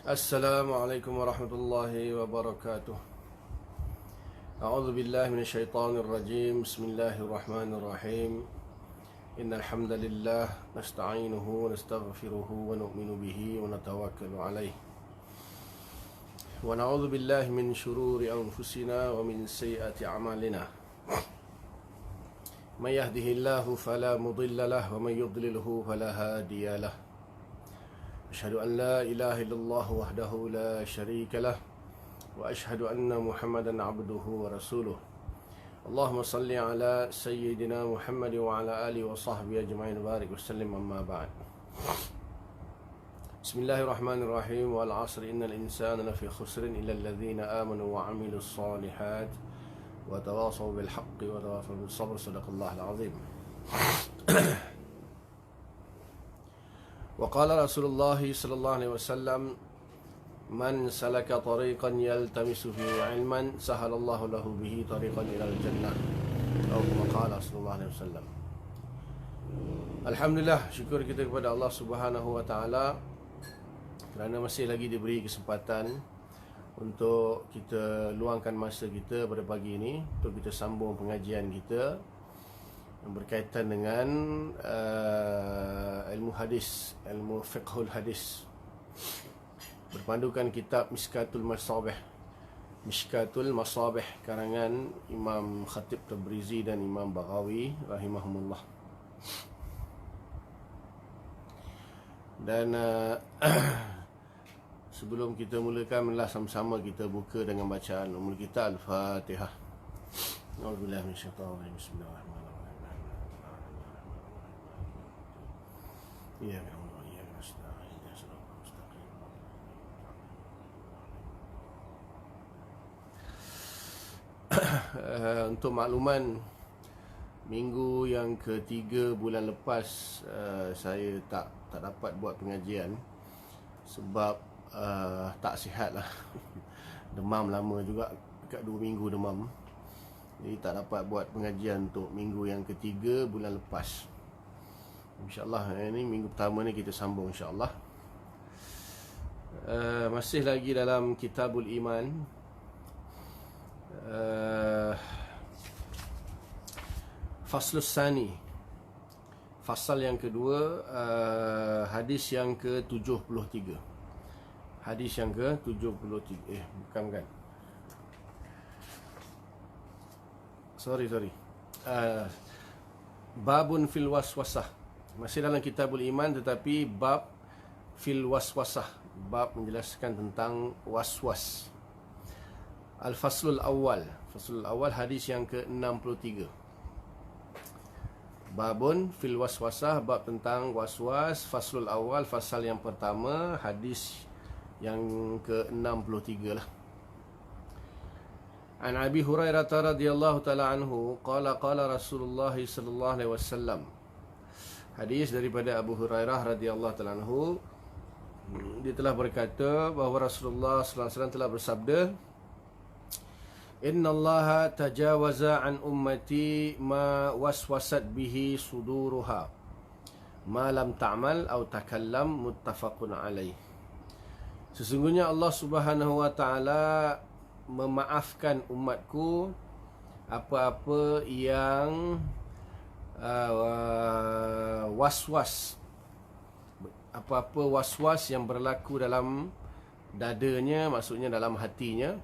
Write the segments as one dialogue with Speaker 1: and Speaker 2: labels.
Speaker 1: Assalamualaikum warahmatullahi wabarakatuh. A'udzu billahi minasyaitonir rajim. Bismillahirrahmanirrahim. Innal hamdalillah nasta'inuhu wa nastaghfiruhu wa nu'minu bihi wa natawakkalu alayh. Wa na'udzu billahi min shururi anfusina wa min sayyiati a'malina. May yahdihillahu fala mudilla lahu wa may yudlilhu fala hadiya lahu. أشهد أن لا إله إلا الله وحده لا شريك له وأشهد أن محمدا عبده ورسوله اللهم صل على سيدنا محمد وعلى آله وصحبه أجمعين وبارك وسلم أما بعد بسم الله الرحمن الرحيم والعصر إن الإنسان لفي خسر إلا الذين آمنوا وعملوا الصالحات وتواصوا بالحق وتواصوا بالصبر صدق الله العظيم وقال رسول الله صلى الله عليه وسلم من سلك طريقا يلتمس فيه علما سهل الله له به طريقا إلى الجنة أو كما قال صلى الله عليه وسلم. Alhamdulillah, syukur kita kepada Allah Subhanahu wa taala kerana masih lagi diberi kesempatan untuk kita luangkan masa kita pada pagi ini untuk kita sambung pengajian kita yang berkaitan dengan ilmu hadis, ilmu fiqhul hadis, berpandukan kitab Mishkatul Masabih karangan Imam Khatib Tabrizi dan Imam Baghawi rahimahumullah. Dan sebelum kita mulakan, marilah sama-sama kita buka dengan bacaan ummul kita Al-Fatihah. A'udzubillahi minasyaitonir rajim. Bismillahirrahmanirrahim. Untuk makluman, minggu yang ketiga bulan lepas saya tak dapat buat pengajian sebab tak sihat lah. Demam lama juga, dekat 2 minggu demam. Jadi tak dapat buat pengajian untuk minggu yang ketiga bulan lepas. InsyaAllah ini minggu pertama ni kita sambung insyaAllah. Masih lagi dalam Kitabul Iman. Faslus Sani, fasal yang kedua, hadis yang ke-73. Hadis yang ke-73. Bukan. Sorry. Babun fil waswasah. Masih dalam Kitabul Iman tetapi bab fil waswasah, bab menjelaskan tentang waswas. Al-Faslul Awal, Faslul Awal, hadis yang ke-63. Babun fil waswasah, bab tentang waswas. Faslul Awal, fasal yang pertama, hadis yang ke-63 lah. An Abi Hurairah radhiyallahu ta'ala anhu qala qala Rasulullah sallallahu alaihi wasallam. Hadis daripada Abu Hurairah radhiyallahu ta'ala anhu, dia telah berkata bahawa Rasulullah sallallahu alaihi wasallam telah bersabda, Inna Allah tajawaza an ummati ma waswasat bihi suduruha ma lam ta'mal aw takallam, muttafaqun alaih. Sesungguhnya Allah Subhanahu wa taala memaafkan umatku apa-apa yang waswas, apa-apa waswas yang berlaku dalam dadanya, maksudnya dalam hatinya,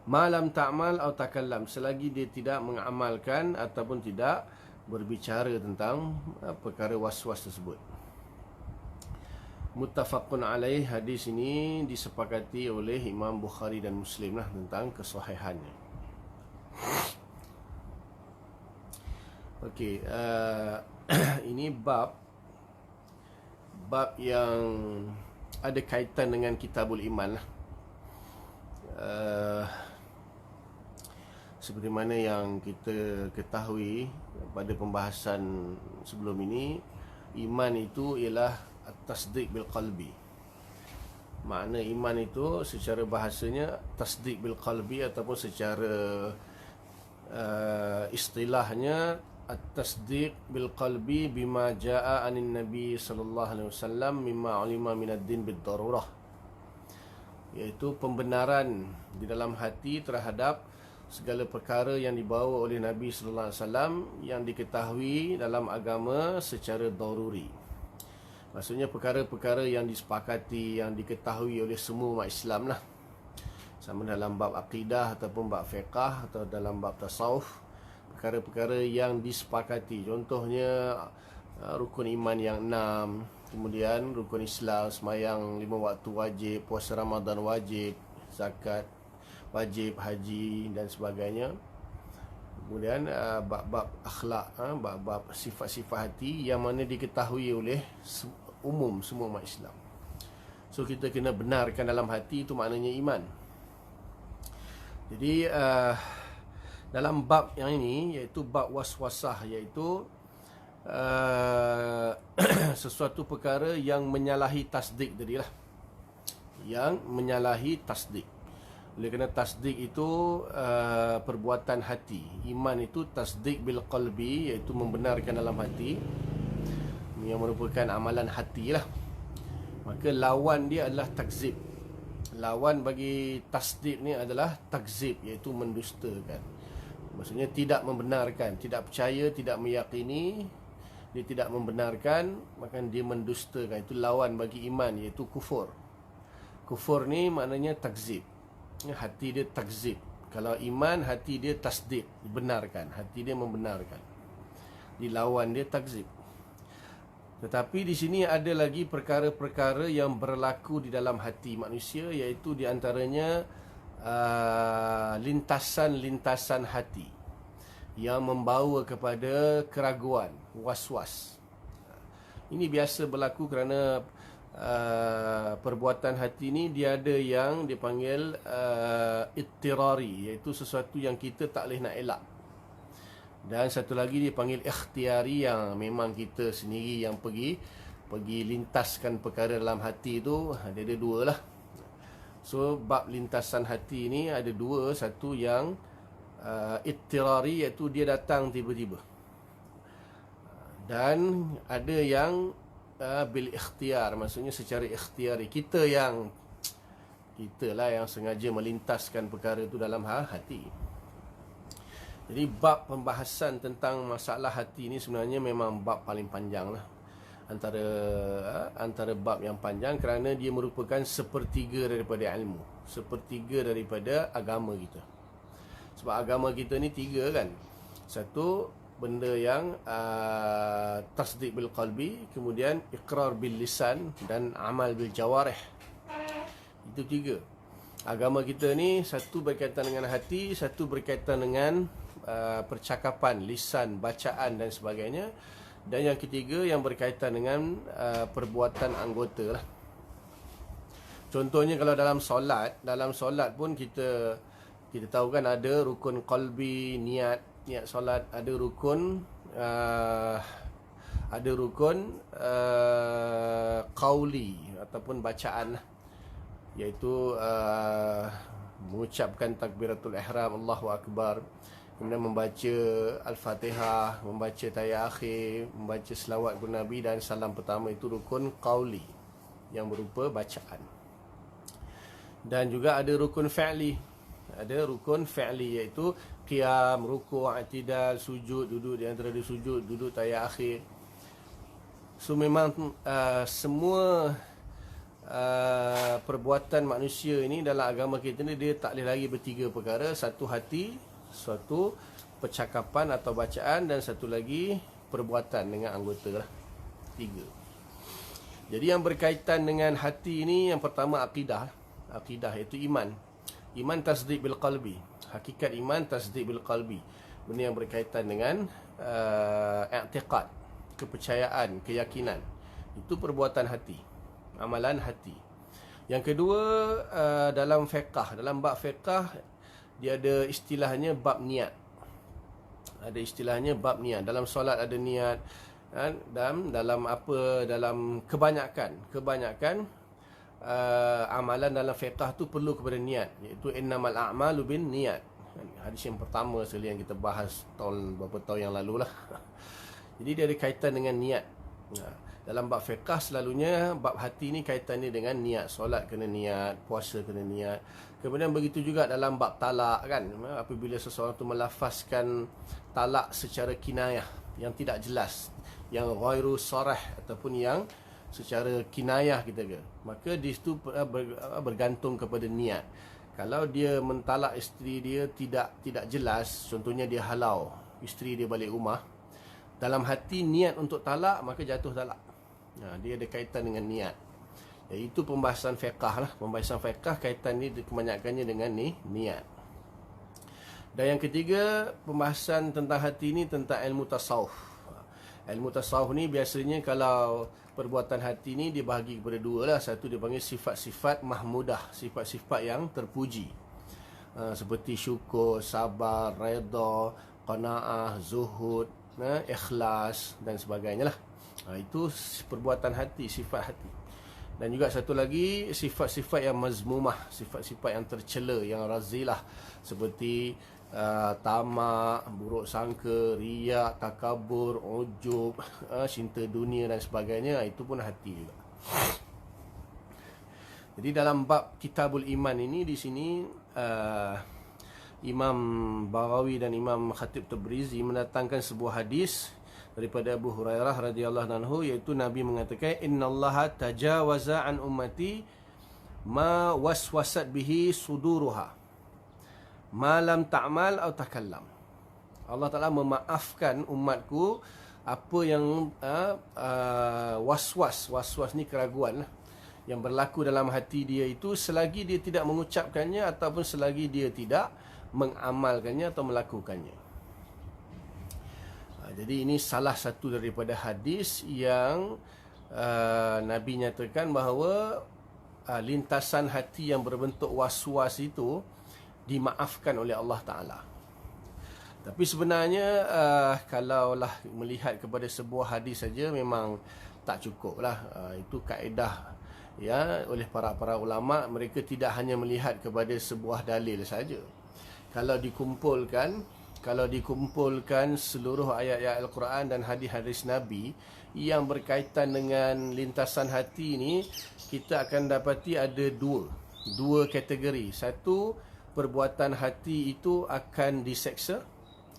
Speaker 1: malam ta'mal atau takallam, selagi dia tidak mengamalkan ataupun tidak berbicara tentang perkara waswas tersebut. Muttafaqun alaih, hadis ini disepakati oleh Imam Bukhari dan Muslim lah tentang kesahihannya. Okey, ini bab yang ada kaitan dengan Kitabul Iman lah. Seperti mana yang kita ketahui pada pembahasan sebelum ini, iman itu ialah at-tasdiq bil qalbi. Makna iman itu secara bahasanya tasdiq bil qalbi, ataupun secara istilahnya at-tasdiq bil qalbi bima jaa anin nabi sallallahu alaihi wasallam mimma ulima min ad-din bid darurah. iaitu pembenaran di dalam hati terhadap segala perkara yang dibawa oleh Nabi sallallahu alaihi wasallam yang diketahui dalam agama secara daruri. Maksudnya perkara-perkara yang disepakati, yang diketahui oleh semua umat Islam lah. Sama dalam bab akidah ataupun bab fiqah atau dalam bab tasawuf, perkara-perkara yang disepakati. Contohnya rukun iman yang 6, kemudian rukun Islam, sembahyang 5 waktu wajib, puasa Ramadan wajib, zakat wajib, haji dan sebagainya. Kemudian bab-bab akhlak, bab-bab sifat-sifat hati yang mana diketahui oleh umum semua umat Islam. So kita kena benarkan dalam hati, itu maknanya iman. Jadi dalam bab yang ini, iaitu bab waswasah, iaitu sesuatu perkara yang menyalahi tasdik tadilah, yang menyalahi tasdik. Oleh kerana tasdik itu perbuatan hati. Iman itu tasdik bil qalbi, iaitu membenarkan dalam hati, yang merupakan amalan hati lah. Maka lawan dia adalah takzib. Lawan bagi tasdik ni adalah takzib, iaitu mendustakan. Maksudnya tidak membenarkan, tidak percaya, tidak meyakini, dia tidak membenarkan, maka dia mendustakan. Itu lawan bagi iman, iaitu kufur. Kufur ni maknanya takzib. Hati dia takzib. Kalau iman, hati dia tasdik, dibenarkan, hati dia membenarkan. Dilawan dia takzib. Tetapi di sini ada lagi perkara-perkara yang berlaku di dalam hati manusia, iaitu di antaranya lintasan-lintasan hati yang membawa kepada keraguan, was-was. Ini biasa berlaku kerana perbuatan hati ni dia ada yang dipanggil ittirari, iaitu sesuatu yang kita tak boleh nak elak. Dan satu lagi dipanggil ikhtiari, yang memang kita sendiri yang pergi lintaskan perkara dalam hati tu. Ada dua lah. So bab lintasan hati ni ada dua. Satu yang ittirari, iaitu dia datang tiba-tiba, dan ada yang bil ikhtiar, maksudnya secara ikhtiari. Kita lah yang sengaja melintaskan perkara itu dalam hati. Jadi bab pembahasan tentang masalah hati ni sebenarnya memang bab paling panjang lah, antara bab yang panjang, kerana dia merupakan sepertiga daripada ilmu, sepertiga daripada agama kita. Sebab agama kita ni tiga kan. Satu, benda yang tasdik bil qalbi, kemudian iqrar bil lisan, dan amal bil jawarih. Itu tiga. Agama kita ni satu berkaitan dengan hati, satu berkaitan dengan percakapan, lisan, bacaan dan sebagainya, dan yang ketiga yang berkaitan dengan perbuatan anggota lah. Contohnya kalau dalam solat pun kita tahu kan ada rukun qalbi, niat solat, ada rukun qauli ataupun bacaan lah, iaitu mengucapkan takbiratul ihram, Allahu akbar, kemudian membaca Al-Fatihah, membaca tahiyat akhir, membaca selawat kepada Nabi dan salam pertama. Itu rukun qauli yang berupa bacaan. Dan juga ada rukun fi'li. Ada rukun fi'li, iaitu qiyam, ruku', i'tidal, sujud, duduk di antara dua sujud, duduk tahiyat akhir. So memang semua perbuatan manusia ini dalam agama kita ni, dia tak boleh lagi bertiga perkara. Satu hati, suatu percakapan atau bacaan, dan satu lagi perbuatan dengan anggota lah. Tiga. Jadi yang berkaitan dengan hati ini, yang pertama akidah, iaitu iman. Iman tasdik bil qalbi. Hakikat iman tasdik bil qalbi. Benda yang berkaitan dengan i'tiqad, kepercayaan, keyakinan. Itu perbuatan hati, amalan hati. Yang kedua, dalam fiqh, dalam bab fiqh, dia ada istilahnya bab niat. Ada istilahnya bab niat. Dalam solat ada niat, dan dalam kebanyakan amalan dalam fiqh tu perlu kepada niat, iaitu innamal a'malu bin niat. Hadis yang pertama sekali yang kita bahas beberapa tahun yang lalu lah. Jadi dia ada kaitan dengan niat. Dalam bab fiqh selalunya bab hati ni kaitannya dengan niat. Solat kena niat, puasa kena niat. Kemudian begitu juga dalam bab talak kan. Apabila seseorang tu melafazkan talak secara kinayah yang tidak jelas, yang ghairu sarah ataupun yang secara kinayah kita ke, maka di situ bergantung kepada niat. Kalau dia mentalak isteri dia tidak jelas, contohnya dia halau isteri dia balik rumah, dalam hati niat untuk talak, maka jatuh talak. Dia ada kaitan dengan niat. Iaitu pembahasan fiqh lah. Pembahasan fiqh kaitan ni kebanyakannya dengan niat. Dan yang ketiga, pembahasan tentang hati ni tentang ilmu tasawuf. Ilmu tasawuf ni biasanya kalau perbuatan hati ni dibahagi kepada dua lah. Satu dipanggil sifat-sifat mahmudah, sifat-sifat yang terpuji, seperti syukur, sabar, redha, qanaah, zuhud, ikhlas dan sebagainya lah. Itu perbuatan hati, sifat hati. Dan juga satu lagi, sifat-sifat yang mazmumah, sifat-sifat yang tercela, yang razilah, seperti tamak, buruk sangka, riak, takabur, ujub, cinta dunia dan sebagainya. Itu pun hati juga. Jadi dalam bab Kitabul Iman ini, di sini Imam Baghawi dan Imam Khatib Tabrizi mendatangkan sebuah hadis daripada Abu Hurairah radhiyallahu anhu, iaitu Nabi mengatakan, innallaha tajawaza an ummati ma waswasat bihi suduruha ma lam ta'mal atau takallam. Allah Ta'ala memaafkan umatku apa yang waswas ni keraguan yang berlaku dalam hati dia itu, selagi dia tidak mengucapkannya ataupun selagi dia tidak mengamalkannya atau melakukannya. Jadi ini salah satu daripada hadis yang Nabi nyatakan bahawa lintasan hati yang berbentuk was-was itu dimaafkan oleh Allah Ta'ala. Tapi sebenarnya kalaulah melihat kepada sebuah hadis saja memang tak cukup lah. Itu kaedah ya oleh para ulama. Mereka tidak hanya melihat kepada sebuah dalil saja. Kalau dikumpulkan seluruh ayat-ayat Al-Quran dan hadis-hadis Nabi yang berkaitan dengan lintasan hati ini, kita akan dapati ada dua kategori. Satu, perbuatan hati itu akan diseksa.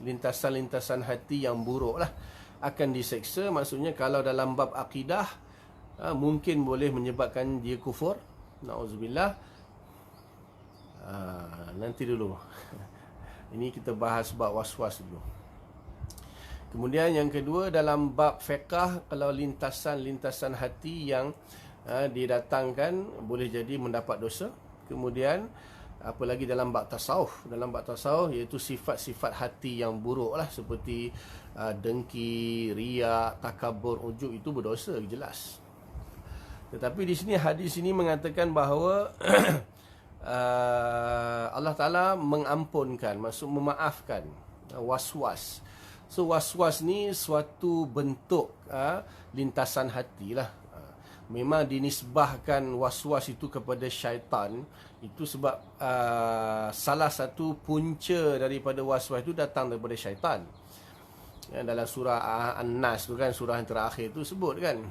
Speaker 1: Lintasan-lintasan hati yang buruk lah akan diseksa. Maksudnya kalau dalam bab akidah mungkin boleh menyebabkan dia kufur, na'udzubillah. Nanti dulu ini kita bahas bab was-was dulu. Kemudian yang kedua, dalam bab fiqh, kalau lintasan-lintasan hati yang didatangkan boleh jadi mendapat dosa. Kemudian apalagi dalam bab tasawuf, iaitu sifat-sifat hati yang buruk lah, seperti dengki, riak, takabur, ujub, itu berdosa jelas. Tetapi di sini hadis ini mengatakan bahawa Allah Ta'ala mengampunkan, maksud memaafkan was-was. So was-was ni suatu bentuk lintasan hati lah. Memang dinisbahkan was-was itu kepada syaitan. Itu sebab salah satu punca daripada was-was itu datang daripada syaitan. Dalam surah An-Nas tu kan, surah yang terakhir tu sebut kan,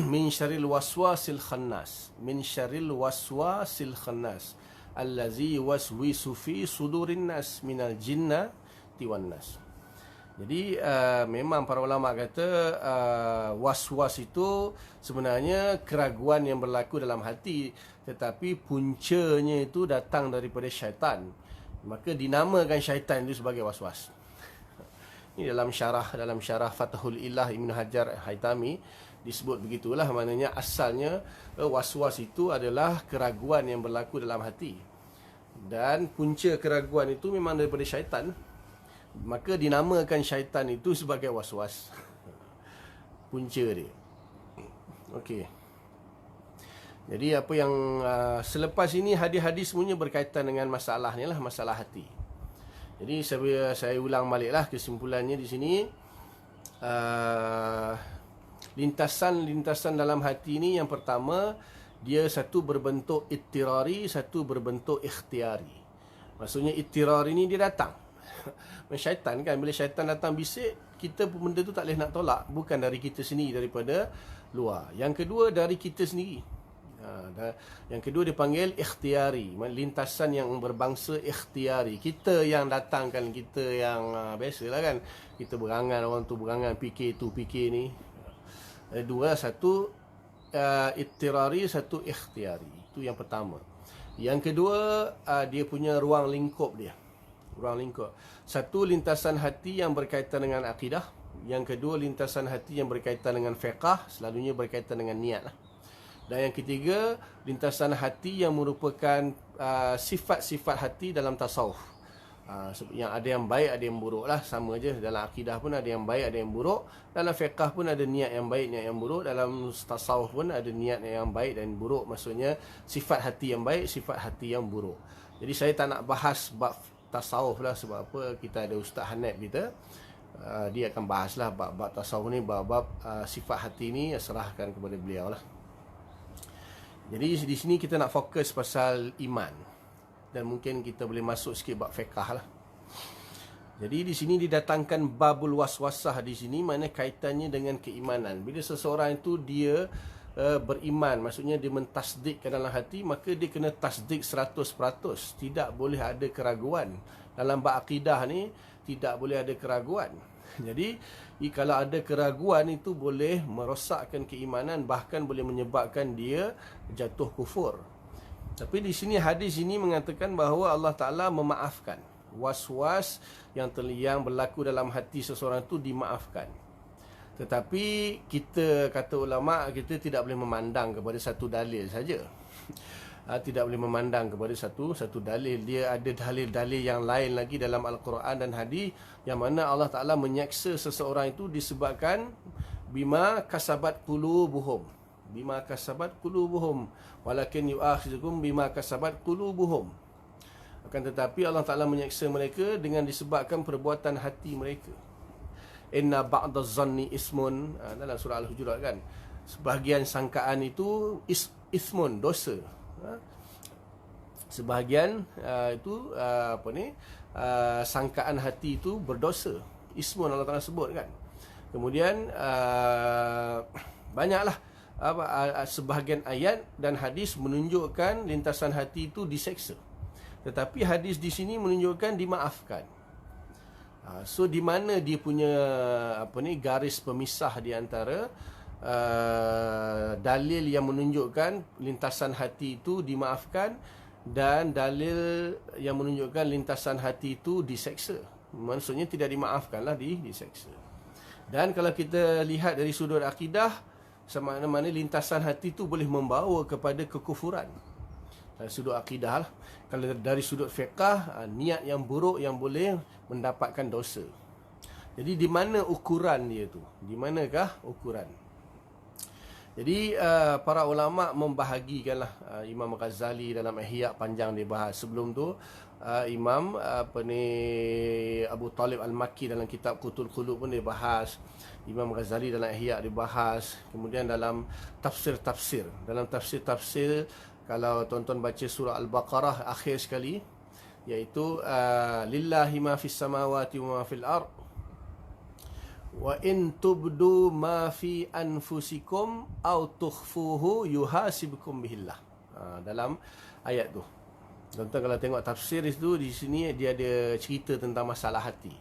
Speaker 1: min syarril waswasil khannas, allazi waswisu fi sudurin nas minal jinnati wan nas. Jadi memang para ulama kata was-was itu sebenarnya keraguan yang berlaku dalam hati, tetapi puncanya itu datang daripada syaitan. Maka dinamakan syaitan itu sebagai was-was. Ini dalam syarah Fathul Ilah Ibn Hajar Haytami disebut begitulah. Maknanya asalnya was-was itu adalah keraguan yang berlaku dalam hati, dan punca keraguan itu memang daripada syaitan. Maka dinamakan syaitan itu sebagai was-was. Punca dia. Okey. Jadi apa yang selepas ini hadis-hadis semuanya berkaitan dengan masalah ni lah, masalah hati. Jadi saya ulang baliklah kesimpulannya di sini. Lintasan dalam hati ini, yang pertama, dia satu berbentuk ittirari, satu berbentuk ikhtiari. Maksudnya ittirari ini dia datang. Syaitan kan, bila syaitan datang bisik, kita pun benda tu tak boleh nak tolak. Bukan dari kita sendiri, daripada luar. Yang kedua, dari kita sendiri. Yang kedua dipanggil ikhtiari, lintasan yang berbangsa ikhtiari. Kita yang datangkan, kita yang biasalah kan, kita berangan, orang tu berangan, fikir tu, fikir ni. Dua, satu ittirari, satu ikhtiari. Itu yang pertama. Yang kedua, dia punya ruang lingkup dia. Ruang lingkup. Satu, lintasan hati yang berkaitan dengan akidah. Yang kedua, lintasan hati yang berkaitan dengan fiqh, selalunya berkaitan dengan niat lah. Dan yang ketiga, lintasan hati yang merupakan sifat-sifat hati dalam tasawuf. Yang ada yang baik, ada yang buruk lah. Sama je. Dalam akidah pun ada yang baik, ada yang buruk. Dalam fiqh pun ada niat yang baik, niat yang buruk. Dalam tasawuf pun ada niat yang baik dan buruk. Maksudnya sifat hati yang baik, sifat hati yang buruk. Jadi saya tak nak bahas bab tasawuf lah. Sebab apa? Kita ada Ustaz Hanif kita. Dia akan bahas lah bab tasawuf ni. Bab sifat hati ni serahkan kepada beliau lah. Jadi di sini kita nak fokus pasal iman. Dan mungkin kita boleh masuk sikit bab fiqh lah. Jadi di sini didatangkan babul waswasah di sini, mana kaitannya dengan keimanan. Bila seseorang itu dia beriman, maksudnya dia mentasdikkan dalam hati, maka dia kena tasdik 100%. Tidak boleh ada keraguan. Dalam bab akidah ni tidak boleh ada keraguan. Jadi kalau ada keraguan itu boleh merosakkan keimanan, bahkan boleh menyebabkan dia jatuh kufur. Tapi di sini hadis ini mengatakan bahawa Allah Ta'ala memaafkan. Was-was yang berlaku dalam hati seseorang itu dimaafkan. Tetapi kita, kata ulama', kita tidak boleh memandang kepada satu dalil saja. Tidak boleh memandang kepada satu dalil. Dia ada dalil-dalil yang lain lagi dalam Al-Quran dan hadis, yang mana Allah Ta'ala menyeksa seseorang itu disebabkan bima kasabat qulubuhum. Bima kasabat qulubuhum walakin yu'akhizukum bima kasabat qulubuhum. Akan tetapi Allah Ta'ala menyeksa mereka dengan disebabkan perbuatan hati mereka. Inna ba'daz zanni ismun, dalam surah Al-Hujurat kan, sebahagian sangkaan itu ismun, dosa. Sebahagian itu sangkaan hati itu berdosa. Ismun Allah Ta'ala sebut kan. Kemudian banyaklah sebahagian ayat dan hadis menunjukkan lintasan hati itu diseksa. Tetapi hadis di sini menunjukkan dimaafkan. So di mana dia punya garis pemisah di antara dalil yang menunjukkan lintasan hati itu dimaafkan dan dalil yang menunjukkan lintasan hati itu diseksa. Maksudnya tidak dimaafkanlah, diseksa. Dan kalau kita lihat dari sudut akidah, mana lintasan hati itu boleh membawa kepada kekufuran. Dari sudut akidah lah. Kalau dari sudut fiqh, niat yang buruk yang boleh mendapatkan dosa. Jadi di mana ukuran dia tu? Di manakah ukuran? Jadi para ulama' membahagikanlah. Imam Ghazali dalam Ihya panjang dia bahas. Sebelum tu Imam Abu Talib Al-Makki dalam kitab Qutul Qulub pun dia bahas. Imam Ghazali dalam Ihya dia bahas. Kemudian dalam tafsir-tafsir, kalau tuan-tuan baca surah Al-Baqarah akhir sekali, iaitu lillahi ma fis samawati wa ma fil ard wa in tubdu ma fi anfusikum aw tukhfuhu yuhasibkum bihillah. Dalam ayat tu, tuan-tuan kalau tengok tafsir itu, di sini dia ada cerita tentang masalah hati.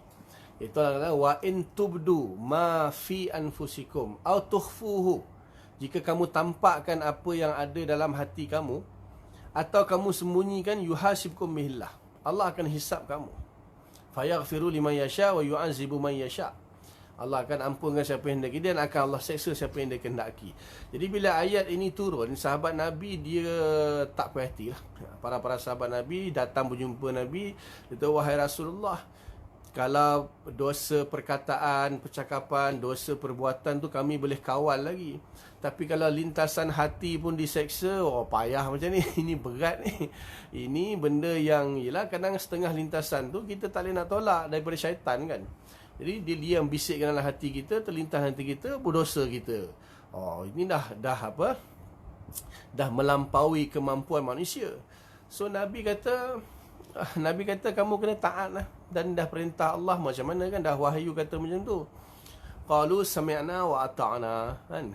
Speaker 1: Itu adalah wa in tubdu ma fi anfusikum aw tukhfuhu. Jika kamu tampakkan apa yang ada dalam hati kamu, atau kamu sembunyikan, yuhasibkum bihillah, Allah akan hisap kamu. Fayaghfiru liman yasha wa yu'azibu man yasha. Allah akan ampunkan siapa yang hendaki dan akan Allah seksa siapa yang dia kehendaki. Jadi bila ayat ini turun, sahabat Nabi dia tak puas hati lah. Para sahabat Nabi datang berjumpa Nabi, dia kata, wahai Rasulullah, kalau dosa perkataan, percakapan, dosa perbuatan tu kami boleh kawal lagi. Tapi kalau lintasan hati pun diseksa, payah macam ni. Ini berat ni. Ini benda yang, yelah, kadang setengah lintasan tu kita tak boleh nak tolak daripada syaitan kan. Jadi dia yang bisikkan dalam hati kita, terlintas hati kita, berdosa kita. Ini dah melampaui kemampuan manusia. So Nabi kata kamu kena taat lah. dan dah perintah Allah, macam mana kan dah wahyu kata macam tu. Qalu sami'na wa ata'na, kan.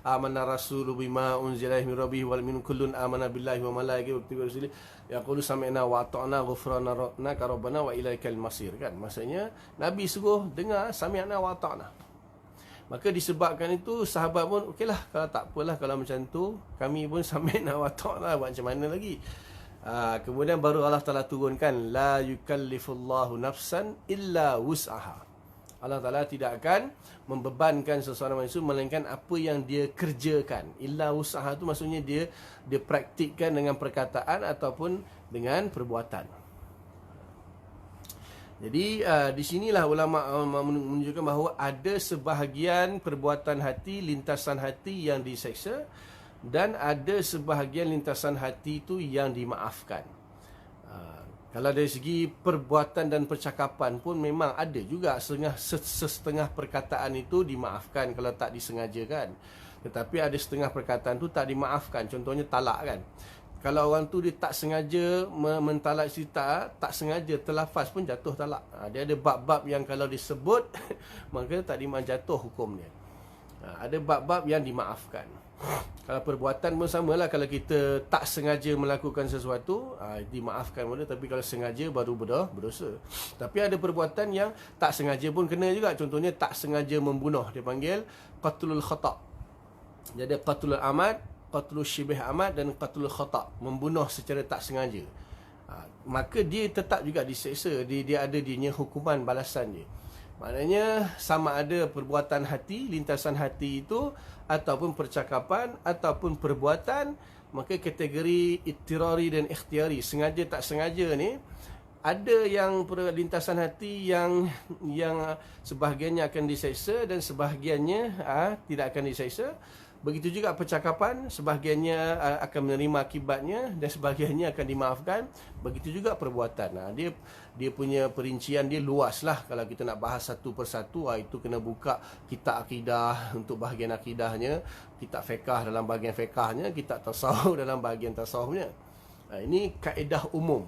Speaker 1: Amanna rasulu bima unzila min rabbih wal min kullun amana billahi wa malaikatihi wa rusulihi yaqulu sami'na wa ata'na ghufranaka rabbana wa ilaikal masir, kan. Maksudnya Nabi suruh dengar sami'na wa ata'na. Maka disebabkan itu sahabat pun okeylah, kalau tak apalah kalau macam tu, kami pun sami'na wa ata'na, buat macam mana lagi. Kemudian baru Allah Ta'ala turunkan la yukallifullahu nafsan illa wus'aha. Allah Ta'ala tidak akan membebankan seseorang manusia melainkan apa yang dia kerjakan. Illa usaha tu maksudnya dia praktikkan dengan perkataan ataupun dengan perbuatan. Jadi di sinilah ulama menunjukkan bahawa ada sebahagian perbuatan hati, lintasan hati yang diseksa, dan ada sebahagian lintasan hati itu yang dimaafkan. Kalau dari segi perbuatan dan percakapan pun memang ada juga setengah perkataan itu dimaafkan kalau tak disengajakan. Tetapi ada setengah perkataan tu tak dimaafkan. Contohnya talak, kan. Kalau orang tu dia tak sengaja mentalak cerita, tak sengaja terlafaz pun jatuh talak. Dia ada bab-bab yang kalau disebut maka tak jatuh hukumnya. Ada bab-bab yang dimaafkan. Kalau perbuatan pun samalah, kalau kita tak sengaja melakukan sesuatu, dimaafkan mula, tapi kalau sengaja baru berdosa. Tapi ada perbuatan yang tak sengaja pun kena juga. Contohnya tak sengaja membunuh, dia panggil qatlul khata'. Jadi qatlul amad, qatlul syibh amad dan qatlul khata', membunuh secara tak sengaja. Maka dia tetap juga diseksa, dia ada dianya hukuman balasan dia. Maknanya sama ada perbuatan hati, lintasan hati itu, ataupun percakapan, ataupun perbuatan, maka kategori ittirari dan ikhtiari, sengaja tak sengaja ni, ada yang lintasan hati yang sebahagiannya akan diseksa dan sebahagiannya tidak akan diseksa. Begitu juga percakapan, sebahagiannya akan menerima akibatnya dan sebahagiannya akan dimaafkan. Begitu juga perbuatan. Dia punya perincian dia luas lah. Kalau kita nak bahas satu persatu, itu kena buka kitab akidah untuk bahagian akidahnya, kitab fiqah dalam bahagian fiqahnya, kitab tasawuf dalam bahagian tasawufnya. Ini kaedah umum.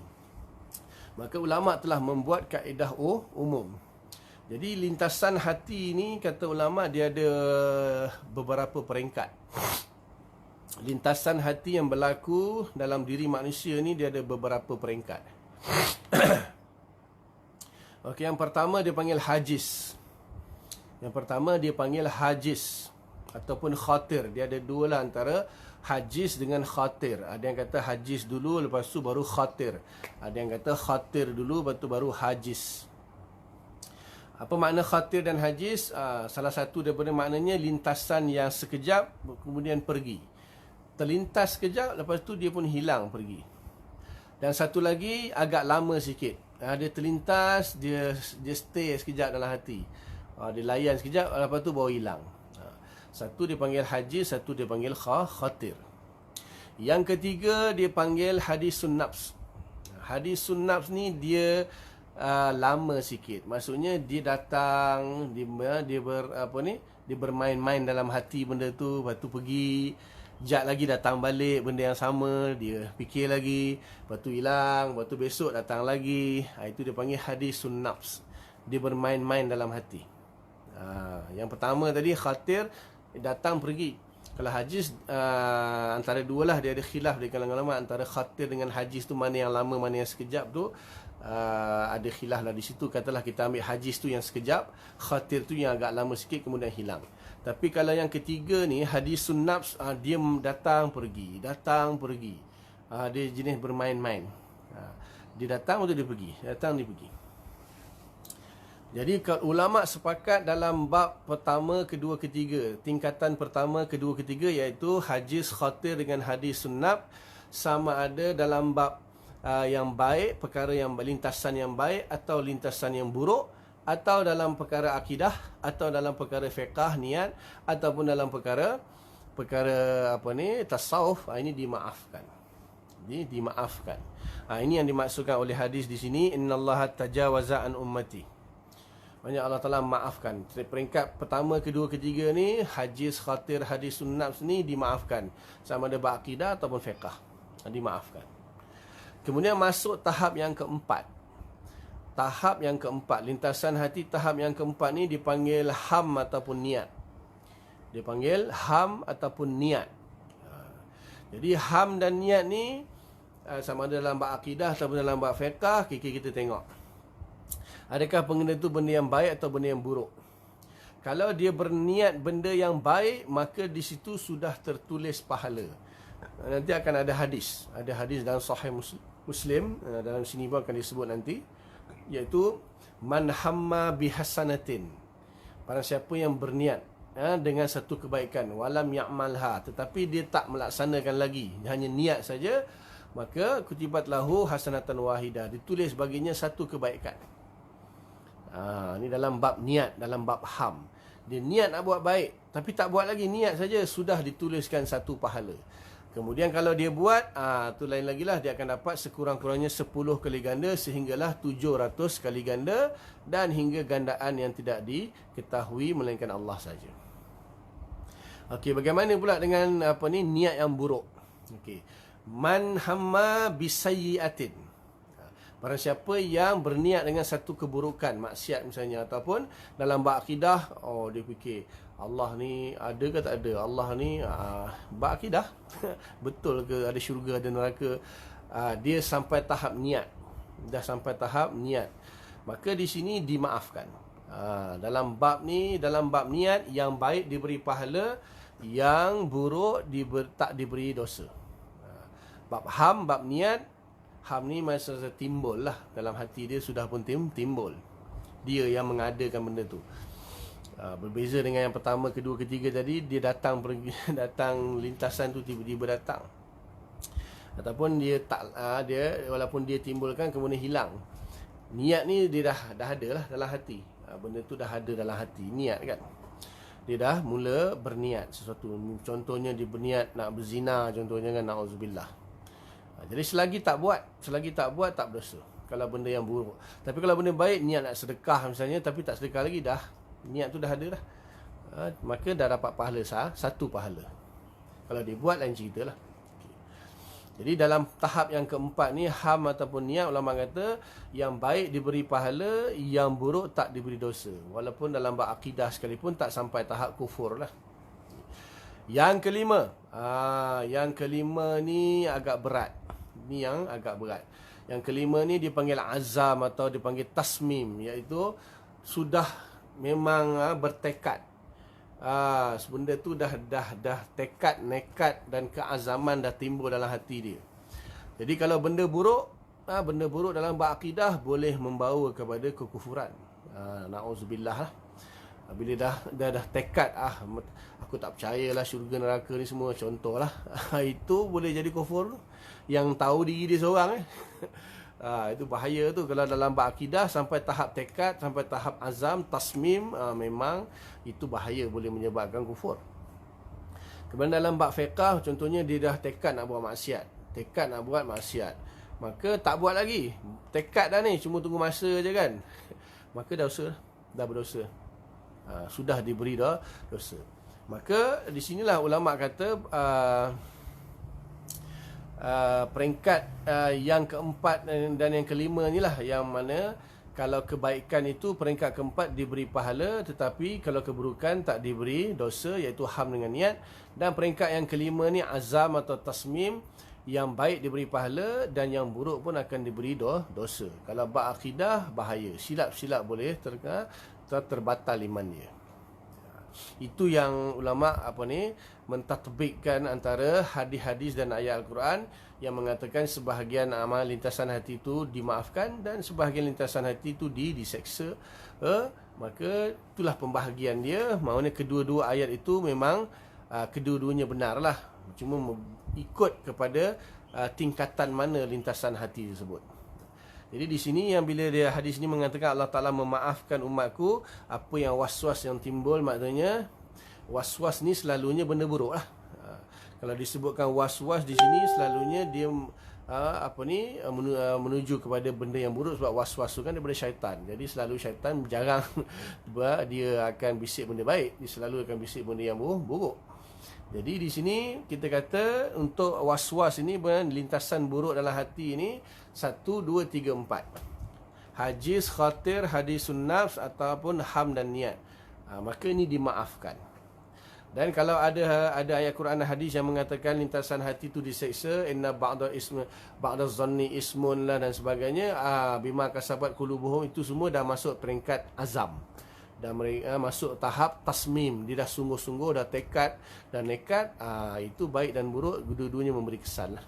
Speaker 1: Maka ulama telah membuat kaedah umum. Jadi lintasan hati ni, kata ulama, dia ada beberapa peringkat. Lintasan hati yang berlaku dalam diri manusia ni, dia ada beberapa peringkat. Okey, yang pertama dia panggil hajiz. Yang pertama dia panggil hajiz ataupun khatir. Dia ada dua lah antara hajiz dengan khatir. Ada yang kata hajiz dulu, lepas tu baru khatir. Ada yang kata khatir dulu, lepas tu baru hajiz. Apa makna khatir dan hajiz? Salah satu daripada maknanya lintasan yang sekejap kemudian pergi. Terlintas sekejap, lepas tu dia pun hilang pergi. Dan satu lagi agak lama sikit. Dia terlintas, dia stay sekejap dalam hati. Dia layan sekejap, lepas tu baru hilang. Satu dia panggil hajiz, satu dia panggil khatir. Yang ketiga dia panggil hadisun nafs. Hadisun nafs ni dia lama sikit. Maksudnya dia datang, dia bermain-main dalam hati benda tu, lepas tu pergi, jap lagi datang balik benda yang sama, dia fikir lagi, lepas tu hilang, lepas tu besok datang lagi. Itu dia panggil hadisun nafs. Dia bermain-main dalam hati. Yang pertama tadi khatir, datang pergi. Kalau hajiz, antara dua lah, dia ada khilaf di kalangan ulama antara khatir dengan hajiz tu mana yang lama, mana yang sekejap tu. Ada khilaf lah di situ. Katalah kita ambil hajiz tu yang sekejap, khatir tu yang agak lama sikit kemudian hilang. Tapi kalau yang ketiga ni, hadisun nafs, dia datang pergi, datang pergi. Dia jenis bermain-main. Dia datang atau dia pergi, datang dia pergi. Jadi ulama sepakat dalam bab pertama, kedua, ketiga, tingkatan pertama, kedua, ketiga, iaitu hajiz, khatir dengan hadisun nafs, sama ada dalam bab yang baik, perkara yang lintasan yang baik atau lintasan yang buruk, atau dalam perkara akidah, atau dalam perkara fiqah, niat, ataupun dalam perkara tasawuf, ini dimaafkan. Ini dimaafkan. Ini yang dimaksudkan oleh hadis di sini, innallaha tajawaza an ummati. Maksudnya Allah Ta'ala maafkan. Peringkat pertama, kedua, ketiga ni, hajiz, khatir, hadisun nafs ni dimaafkan. Sama ada bab akidah ataupun fiqah, dimaafkan. Kemudian masuk tahap yang keempat. tahap yang keempat, lintasan hati tahap yang keempat ni dipanggil ham ataupun niat. Dipanggil ham ataupun niat. Jadi ham dan niat ni sama ada dalam bab akidah ataupun dalam bab fiqh, kita tengok. Adakah benda tu benda yang baik atau benda yang buruk? Kalau dia berniat benda yang baik, maka di situ sudah tertulis pahala. Nanti akan ada hadis. Ada hadis dalam Sahih Muslim, dalam sini pun akan disebut nanti, iaitu man hamma bihasanatin. Barang siapa yang berniat dengan satu kebaikan, walam ya'malha, tetapi dia tak melaksanakan lagi, hanya niat saja, maka kutibat lahu hasanatan wahidah, ditulis baginya satu kebaikan. Ini dalam bab niat, dalam bab ham. Dia niat nak buat baik, tapi tak buat lagi, niat saja, sudah dituliskan satu pahala. Kemudian kalau dia buat, tu lain lagi lah, dia akan dapat sekurang-kurangnya 10 kali ganda sehinggalah 700 kali ganda, dan hingga gandaan yang tidak diketahui melainkan Allah saja. Okey, bagaimana pula dengan niat yang buruk? Okey. Man hamma bisayyi'atin. Barang siapa yang berniat dengan satu keburukan, maksiat misalnya, ataupun dalam bab akidah, dia fikir Allah ni ada ke tak ada? Allah ni bab akidah betul ke ada syurga, ada neraka? Dia sampai tahap niat. Dah sampai tahap niat. Maka di sini dimaafkan. Dalam bab ni, dalam bab niat, yang baik diberi pahala, yang buruk tak diberi dosa. Bab ham, bab niat, ham ni masa timbul lah dalam hati dia, sudah pun timbul. Dia yang mengadakan benda tu. Berbeza dengan yang pertama, kedua, ketiga tadi, dia datang lintasan tu tiba-tiba datang. Ataupun dia tak walaupun dia timbulkan kemudian hilang. Niat ni dia dah ada lah dalam hati. Benda tu dah ada dalam hati, niat kan. Dia dah mula berniat sesuatu. Contohnya dia berniat nak berzina, contohnya kan, na'udzubillah. Jadi selagi tak buat tak berdosa kalau benda yang buruk. Tapi kalau benda baik, niat nak sedekah misalnya, tapi tak sedekah lagi, dah niat tu dah ada dah, maka dah dapat pahala satu pahala. Kalau dia buat, lain cerita lah. Jadi dalam tahap yang keempat ni, ham ataupun niat, ulama kata yang baik diberi pahala, yang buruk tak diberi dosa. Walaupun dalam bab akidah sekalipun tak sampai tahap kufur lah. Yang kelima ni agak berat. Ni yang agak berat. Yang kelima ni dipanggil azam atau dipanggil tasmim, iaitu sudah memang bertekad. Benda tu dah tekad, nekat dan keazaman dah timbul dalam hati dia. Jadi kalau benda buruk dalam bab akidah boleh membawa kepada kekufuran. Na'udzubillah lah. Bila dah tekad, aku tak percayalah syurga neraka ni semua, contohlah. Itu boleh jadi kufur, yang tahu diri dia seorang. Itu bahaya tu. Kalau dalam bab akidah sampai tahap tekad, sampai tahap azam, tasmim, memang itu bahaya, boleh menyebabkan kufur. Kemudian dalam bab fiqh, contohnya dia dah tekad nak buat maksiat, maka tak buat lagi. Tekad dah ni, cuma tunggu masa je kan. Maka dah berdosa. Sudah diberi dosa. Maka di sinilah ulama kata peringkat yang keempat dan yang kelima ni lah yang mana kalau kebaikan itu peringkat keempat diberi pahala, tetapi kalau keburukan tak diberi dosa, iaitu ham dengan niat. Dan peringkat yang kelima ni azam atau tasmim, yang baik diberi pahala dan yang buruk pun akan diberi dosa. Kalau bab akidah bahaya, silap-silap boleh terbatal iman dia. Itu yang ulama mentatbikkan antara hadis-hadis dan ayat Al-Quran yang mengatakan sebahagian amal lintasan hati itu dimaafkan dan sebahagian lintasan hati itu diseksa. Maka itulah pembahagian dia. Maksudnya kedua-dua ayat itu memang kedua-duanya benarlah, cuma ikut kepada tingkatan mana lintasan hati tersebut. Jadi di sini yang bila dia hadis ni mengatakan Allah Ta'ala memaafkan umatku apa yang was-was yang timbul, maknanya was-was ni selalunya benda buruk lah. Kalau disebutkan was-was di sini selalunya dia menuju kepada benda yang buruk, sebab was-was tu kan daripada syaitan. Jadi selalu syaitan jarang dia akan bisik benda baik, dia selalu akan bisik benda yang buruk. Jadi di sini kita kata untuk was-was ini, lintasan buruk dalam hati ini 1, 2, 3, 4. hajis, khatir, hadisun nafs ataupun ham dan niat, maka ini dimaafkan. Dan kalau ada ayat Quran dan hadis yang mengatakan lintasan hati itu diseksa, inna ba'da zanni ismun lah dan sebagainya, bima kasabat qulubuhum, itu semua dah masuk peringkat azam. Dan mereka masuk tahap tasmim, dia dah sungguh-sungguh, dah tekad dan nekat. Itu baik dan buruk dua-duanya memberi kesan lah.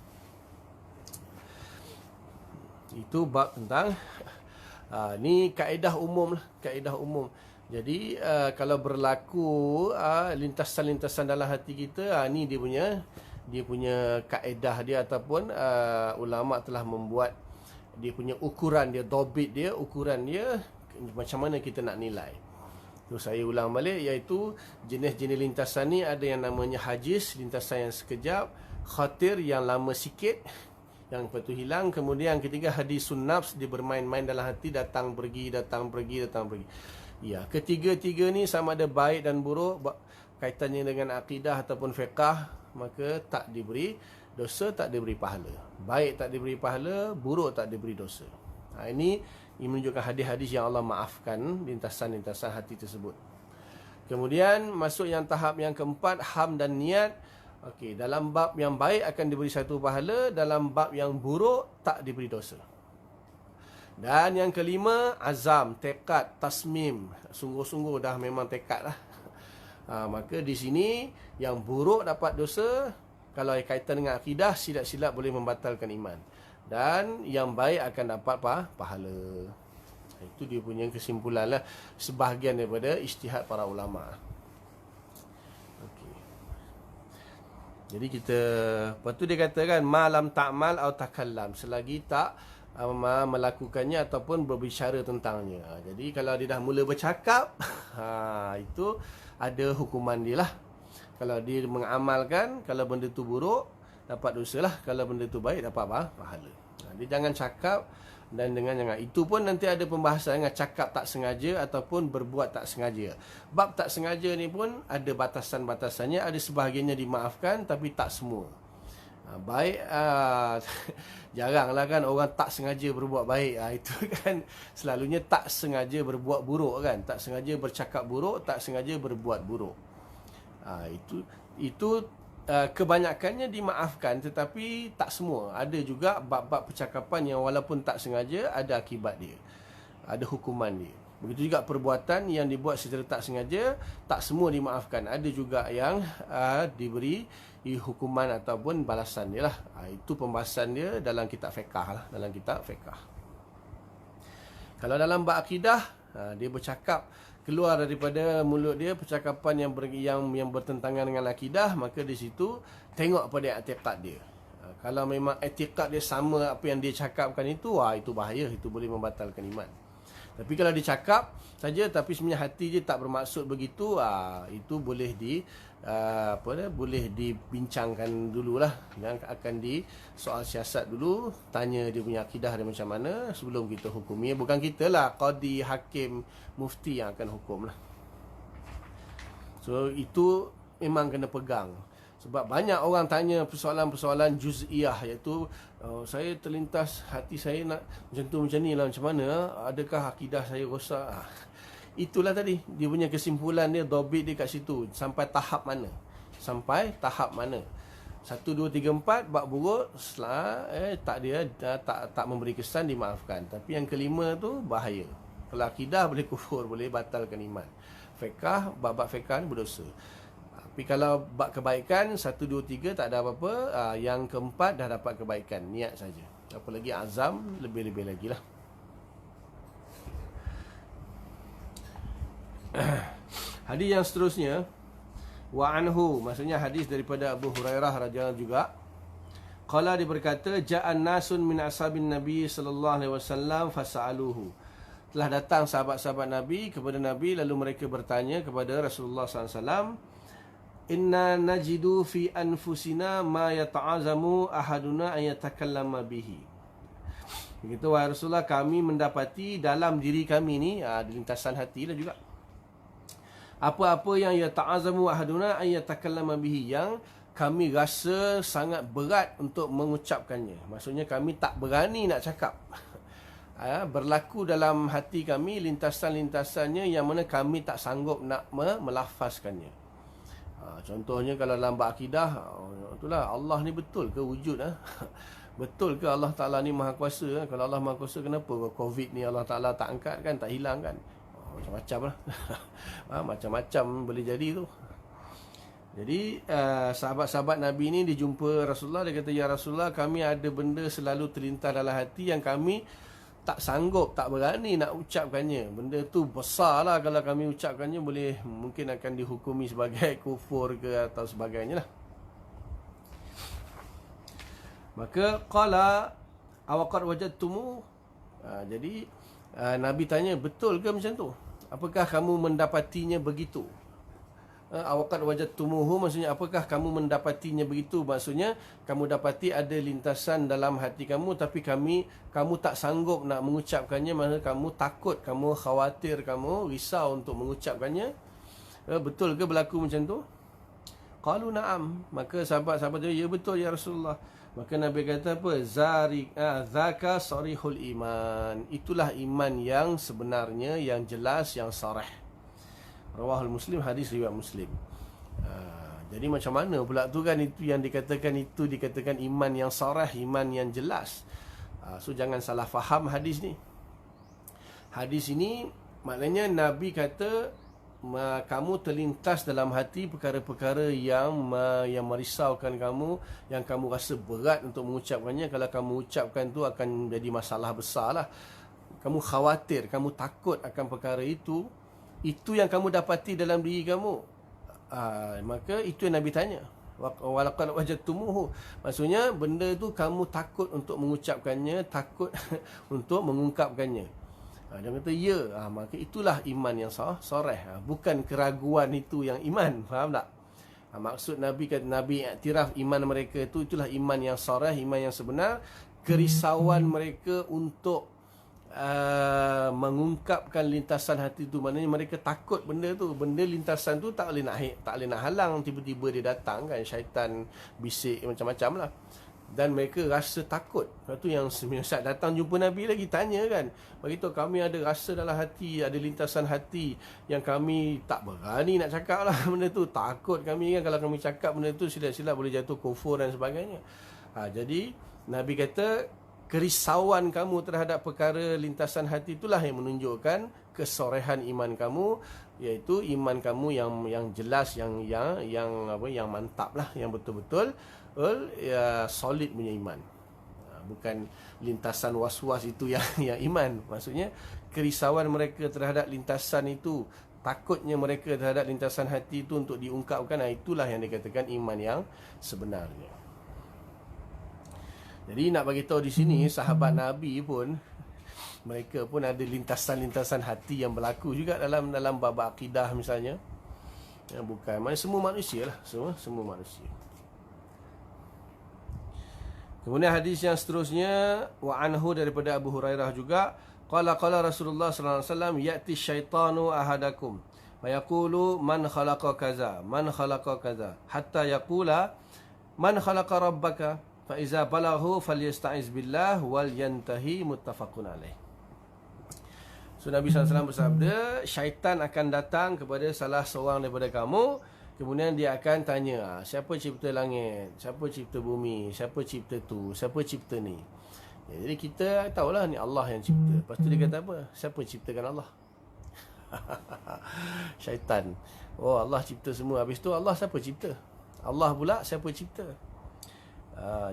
Speaker 1: Itu bab tentang ni kaedah umum lah, kaedah umum. Jadi kalau berlaku lintasan-lintasan dalam hati kita, ni dia punya kaedah dia, ataupun ulama telah membuat dia punya ukuran dia, dobit dia, ukuran dia, macam mana kita nak nilai. Tu saya ulang balik, iaitu jenis-jenis lintasan ni ada yang namanya hajis, lintasan yang sekejap, khatir yang lama sikit, yang lepas tu hilang. Kemudian yang ketiga hadisun nafs, dia bermain-main dalam hati, datang pergi, datang pergi, datang pergi. Ya, ketiga-tiga ni sama ada baik dan buruk, kaitannya dengan akidah ataupun fiqah, maka tak diberi dosa, tak diberi pahala. Baik tak diberi pahala, buruk tak diberi dosa. Ini menunjukkan hadis-hadis yang Allah maafkan lintasan-lintasan hati tersebut. Kemudian masuk yang tahap yang keempat, ham dan niat. Okey, dalam bab yang baik akan diberi satu pahala, dalam bab yang buruk tak diberi dosa. Dan yang kelima, azam, tekad, tasmim, sungguh-sungguh dah memang tekad lah. Maka di sini yang buruk dapat dosa, kalau kaitan dengan akidah, silap-silap boleh membatalkan iman. Dan yang baik akan dapat pahala. Itu dia punya kesimpulan lah, sebahagian daripada ijtihad para ulama. Okey. Jadi kita, lepas tu dia katakan malam ta'mal atau takallam, selagi tak melakukannya ataupun berbicara tentangnya. Jadi kalau dia dah mula bercakap, itu ada hukuman dia lah. Kalau dia mengamalkan, kalau benda tu buruk, dapat dosa lah. Kalau benda tu baik, dapat pahala. Dia jangan cakap, dan jangan. Itu pun nanti ada pembahasan dengan cakap tak sengaja ataupun berbuat tak sengaja. Bab tak sengaja ni pun ada batasan-batasannya. Ada sebahagiannya dimaafkan, tapi tak semua. Baik, jaranglah kan orang tak sengaja berbuat baik. Itu kan selalunya tak sengaja berbuat buruk kan, tak sengaja bercakap buruk, tak sengaja berbuat buruk. Itu kebanyakannya dimaafkan, tetapi tak semua. Ada juga bab-bab percakapan yang walaupun tak sengaja, ada akibat dia, ada hukuman dia. Begitu juga perbuatan yang dibuat secara tak sengaja, tak semua dimaafkan. Ada juga yang diberi hukuman ataupun balasan dia lah. Itu pembahasan dia dalam kitab fiqah lah, dalam kitab fiqah. Kalau dalam bab akidah, dia bercakap, keluar daripada mulut dia percakapan yang bertentangan dengan akidah, maka di situ tengok pada i'tiqad dia. Kalau memang i'tiqad dia sama apa yang dia cakapkan itu bahaya, itu boleh membatalkan iman. Tapi kalau dia cakap saja tapi sebenarnya hati dia tak bermaksud begitu, itu boleh boleh dibincangkan dululah. Yang akan soal siasat dulu, tanya dia punya akidah dia macam mana sebelum kita hukumi. Bukan kita lah, qadi, hakim, mufti yang akan hukum lah. So itu memang kena pegang. Sebab banyak orang tanya persoalan-persoalan juz'iyah, iaitu saya terlintas hati saya nak macam tu macam ni lah, macam mana, adakah akidah saya rosak. Itulah tadi dia punya kesimpulan dia, dobit dia kat situ. Sampai tahap mana, 1, 2, 3, 4 bab buruk, tak memberi kesan, dimaafkan. Tapi yang kelima tu bahaya. Kalau akidah boleh kufur, boleh batalkan iman. Fiqah, bab-bab fiqah ni berdosa. Tapi kalau bab kebaikan 1, 2, 3 tak ada apa-apa. Yang keempat dah dapat kebaikan, niat saja. Apalagi azam, lebih-lebih lagi lah. Hadis yang seterusnya, wa anhu, maksudnya hadis daripada Abu Hurairah radhiyallahu juga. Qala, dia berkata, ja'an nasun min ashabin Nabi sallallahu alaihi wasallam fasa'aluhu. Telah datang sahabat-sahabat Nabi kepada Nabi, lalu mereka bertanya kepada Rasulullah sallallahu alaihi wasallam, inna najidu fi anfusina ma yata'azamu ahaduna an yatakallama bihi. Begitu, wahai Rasulullah, kami mendapati dalam diri kami ni, di lintasan hati lah juga, apa-apa yang yata'azamu ahaduna an yatakallama bihi, yang kami rasa sangat berat untuk mengucapkannya. Maksudnya kami tak berani nak cakap. berlaku dalam hati kami lintasan-lintasannya yang mana kami tak sanggup nak melafazkannya. Contohnya kalau dalam bab akidah, itulah Allah ni betul ke wujud? Betul ke Allah Ta'ala ni maha kuasa? Kalau Allah maha kuasa, kenapa COVID ni Allah Ta'ala tak angkat kan, tak hilang kan? Macam-macam lah. Macam-macam boleh jadi tu. Jadi sahabat-sahabat Nabi ni dia jumpa Rasulullah, dia kata, ya Rasulullah, kami ada benda selalu terlintas dalam hati yang kami tak sanggup, tak berani nak ucapkannya. Benda tu besar lah, kalau kami ucapkannya boleh, mungkin akan dihukumi sebagai kufur ke atau sebagainya lah. Maka qala awaqad wajadtumu, jadi Nabi tanya, betul ke macam tu? Apakah kamu mendapatinya begitu? Awaqad wajadtumuhu maksudnya apakah kamu mendapatinya begitu? Maksudnya kamu dapati ada lintasan dalam hati kamu, tapi kamu tak sanggup nak mengucapkannya. Maksudnya kamu takut, kamu khawatir, kamu risau untuk mengucapkannya. Betul ke berlaku macam tu? Qalu na'am. Maka sahabat-sahabat dia, ya betul ya Rasulullah. Maka Nabi kata apa? Zaka sarihul iman. Itulah iman yang sebenarnya, yang jelas, yang sarih. Rawahul Muslim, hadis riwayat Muslim. Jadi macam mana pula tu kan, itu yang dikatakan iman yang sarih, iman yang jelas. So jangan salah faham hadis ni. Hadis ini maknanya Nabi kata kamu terlintas dalam hati perkara-perkara yang merisaukan kamu, yang kamu rasa berat untuk mengucapkannya. Kalau kamu ucapkan tu akan jadi masalah besar lah. Kamu khawatir, kamu takut akan perkara itu yang kamu dapati dalam diri kamu. Maka itu yang Nabi tanya, walaqad wajadtumuhu. Maksudnya benda tu kamu takut untuk mengucapkannya, takut untuk mengungkapkannya. Dia kata ya, maka itulah iman yang soreh. Bukan keraguan itu yang iman. Faham tak? Maksud Nabi kata, Nabi iktiraf iman mereka itulah iman yang soreh, iman yang sebenar. Kerisauan mereka untuk mengungkapkan lintasan hati itu, maknanya mereka takut benda tu, benda lintasan tu tak boleh nak halang. Tiba-tiba dia datang kan, syaitan bisik macam-macam lah, dan mereka rasa takut. Lepas tu yang saat datang jumpa Nabi lagi tanya kan, beritahu kami ada rasa dalam hati, ada lintasan hati yang kami tak berani nak cakap lah benda tu. Takut kami kan, kalau kami cakap benda tu silap-silap boleh jatuh kufur dan sebagainya. Jadi Nabi kata kerisauan kamu terhadap perkara lintasan hati itulah yang menunjukkan kesorehan iman kamu, iaitu iman kamu yang jelas, yang mantap lah, yang betul-betul solid punya iman. Bukan lintasan was-was itu yang iman. Maksudnya kerisauan mereka terhadap lintasan itu, takutnya mereka terhadap lintasan hati itu untuk diungkapkan, itulah yang dikatakan iman yang sebenarnya. Jadi nak bagi tahu di sini, sahabat Nabi pun, mereka pun ada lintasan-lintasan hati yang berlaku juga dalam bab akidah misalnya. Bukan mana semua manusia lah, semua manusia. Kemudian hadis yang seterusnya, wa anhu, daripada Abu Hurairah juga, qala Rasulullah sallallahu alaihi wasallam, ya'ti syaitanu ahadakum wa yaqulu man khalaqa kaza, man khalaqa kaza, hatta yaqula man khalaqa rabbaka, fa iza balaghu falyasta'iz billah wal yantahi, muttafaqun alaih. So Nabi SAW bersabda, syaitan akan datang kepada salah seorang daripada kamu, kemudian dia akan tanya, siapa cipta langit, siapa cipta bumi, siapa cipta tu, siapa cipta ni. Jadi kita tahulah ni Allah yang cipta. Lepas tu dia kata apa? Siapa ciptakan Allah? Syaitan. Oh, Allah cipta semua. Habis tu Allah siapa cipta? Allah pula siapa cipta?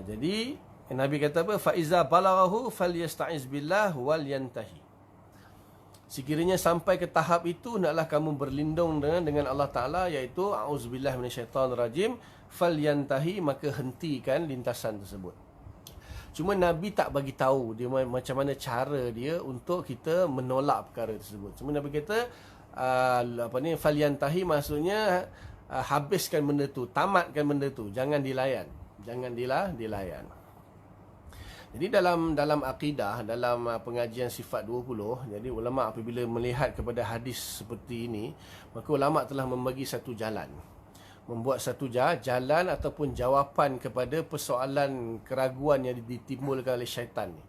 Speaker 1: Jadi Nabi kata apa? Fa iza balaghahu falyasta'iz billah wal yantahi. Sekiranya sampai ke tahap itu, naklah kamu berlindung dengan Allah Ta'ala, iaitu a'udzubillah minasyaitanirrajim, falyantahi, maka hentikan lintasan tersebut. Cuma Nabi tak bagi tahu dia macam mana cara dia untuk kita menolak perkara tersebut. Cuma Nabi kata falyantahi, maksudnya habiskan benda tu, tamatkan benda tu, jangan dilayan. Jangan dilayan. Jadi dalam akidah, dalam pengajian sifat 20, jadi ulama apabila melihat kepada hadis seperti ini, maka ulama telah membagi satu jalan, membuat satu jalan ataupun jawapan kepada persoalan keraguan yang ditimbulkan oleh syaitan ni.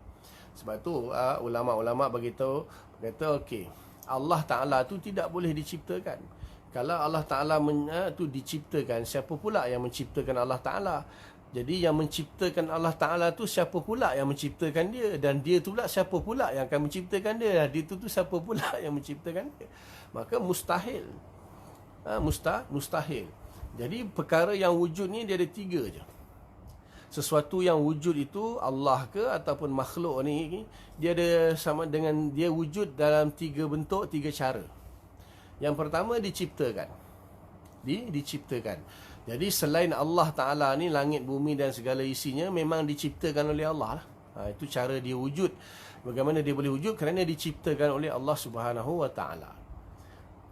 Speaker 1: Sebab tu ulama-ulama beritahu, kata okey, Allah Ta'ala tu tidak boleh diciptakan. Kalau Allah Ta'ala tu diciptakan, siapa pula yang menciptakan Allah Ta'ala? Jadi yang menciptakan Allah Ta'ala tu siapa pula yang menciptakan dia? Dan dia tu pula siapa pula yang akan menciptakan dia? Dia tu siapa pula yang menciptakan dia? Maka mustahil. Mustahil. Jadi perkara yang wujud ni dia ada 3 je. Sesuatu yang wujud itu, Allah ke ataupun makhluk ni, dia ada sama dengan, dia wujud dalam 3 bentuk, 3 cara. Yang pertama, diciptakan. Diciptakan. Jadi selain Allah Ta'ala ni, langit, bumi dan segala isinya memang diciptakan oleh Allah lah. Itu cara dia wujud. Bagaimana dia boleh wujud? Kerana diciptakan oleh Allah Subhanahu Wa Ta'ala.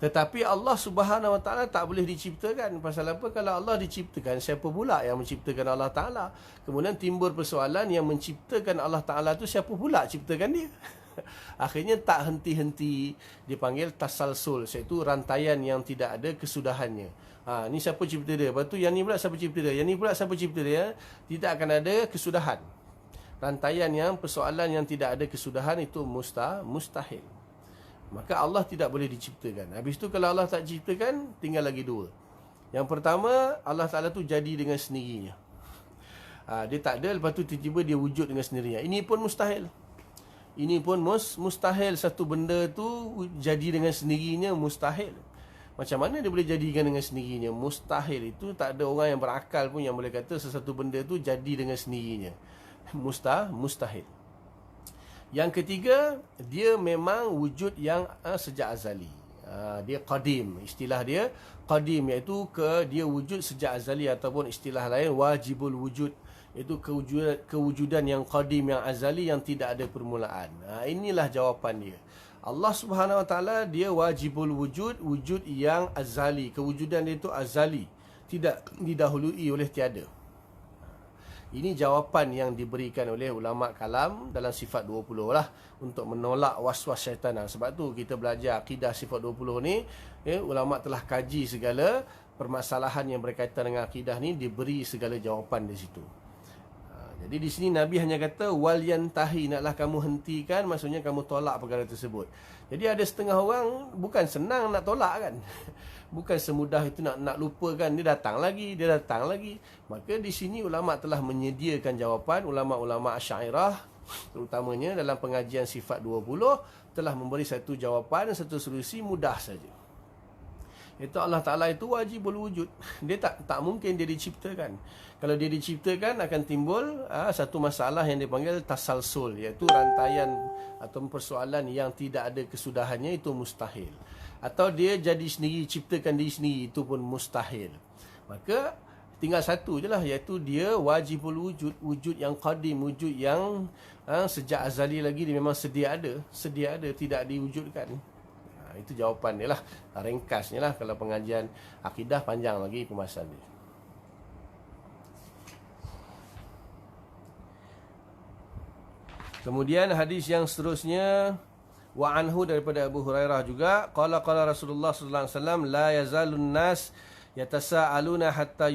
Speaker 1: Tetapi Allah Subhanahu Wa Ta'ala tak boleh diciptakan. Pasal apa? Kalau Allah diciptakan, siapa pula yang menciptakan Allah Ta'ala? Kemudian timbul persoalan, yang menciptakan Allah Ta'ala tu siapa pula ciptakan dia? Akhirnya tak henti-henti, dipanggil tasalsul, iaitu rantaian yang tidak ada kesudahannya. Ni siapa cipta dia? Lepas tu yang ni pula siapa cipta dia? Yang ni pula siapa cipta dia? Tidak akan ada kesudahan. Rantaian yang persoalan yang tidak ada kesudahan itu mustahil. Maka Allah tidak boleh diciptakan. Habis tu kalau Allah tak ciptakan, tinggal lagi 2. Yang pertama, Allah Ta'ala tu jadi dengan sendirinya. Dia tak ada, lepas tu tiba-tiba dia wujud dengan sendirinya. Ini pun mustahil. Ini pun mustahil. Satu benda tu jadi dengan sendirinya, mustahil. Macam mana dia boleh jadikan dengan sendirinya? Mustahil. Itu tak ada orang yang berakal pun yang boleh kata sesuatu benda tu jadi dengan sendirinya. Mustahil. Yang ketiga, dia memang wujud yang sejak azali. Dia qadim. Istilah dia qadim, iaitu dia wujud sejak azali, ataupun istilah lain wajibul wujud, iaitu kewujudan yang qadim, yang azali, yang tidak ada permulaan. Inilah jawapan dia. Allah Subhanahu Wa Ta'ala dia wajibul wujud, wujud yang azali. Kewujudan dia itu azali, tidak didahului oleh tiada. Ini jawapan yang diberikan oleh ulama kalam dalam sifat 20 lah, untuk menolak was-was syaitan. Sebab tu kita belajar akidah sifat 20 ni, ulama telah kaji segala permasalahan yang berkaitan dengan akidah ni, diberi segala jawapan di situ. Jadi di sini Nabi hanya kata wal yantahi, naklah kamu hentikan, maksudnya kamu tolak perkara tersebut. Jadi ada setengah orang bukan senang nak tolak kan. Bukan semudah itu nak lupakan, dia datang lagi. Maka di sini ulama telah menyediakan jawapan. Ulama-ulama Asy'ariyah terutamanya dalam pengajian sifat 20 telah memberi satu jawapan, satu solusi mudah saja. Itu Allah Ta'ala itu wajibul wujud. Dia tak mungkin dia diciptakan. Kalau dia diciptakan, akan timbul satu masalah yang dipanggil tasalsul, iaitu rantaian atau persoalan yang tidak ada kesudahannya, itu mustahil. Atau dia jadi sendiri, ciptakan diri sendiri, itu pun mustahil. Maka tinggal satu je lah, iaitu dia wajibul wujud, wujud yang qadim, wujud yang sejak azali lagi dia memang sedia ada, tidak diwujudkan. Itu jawapan dia lah, ringkasnya lah. Kalau pengajian akidah panjang lagi pembahasan dia. Kemudian hadis yang seterusnya, wa anhu, daripada Abu Hurairah juga, qala Rasulullah sallallahu alaihi wasallam, la yazalun nas yatasaaluna hatta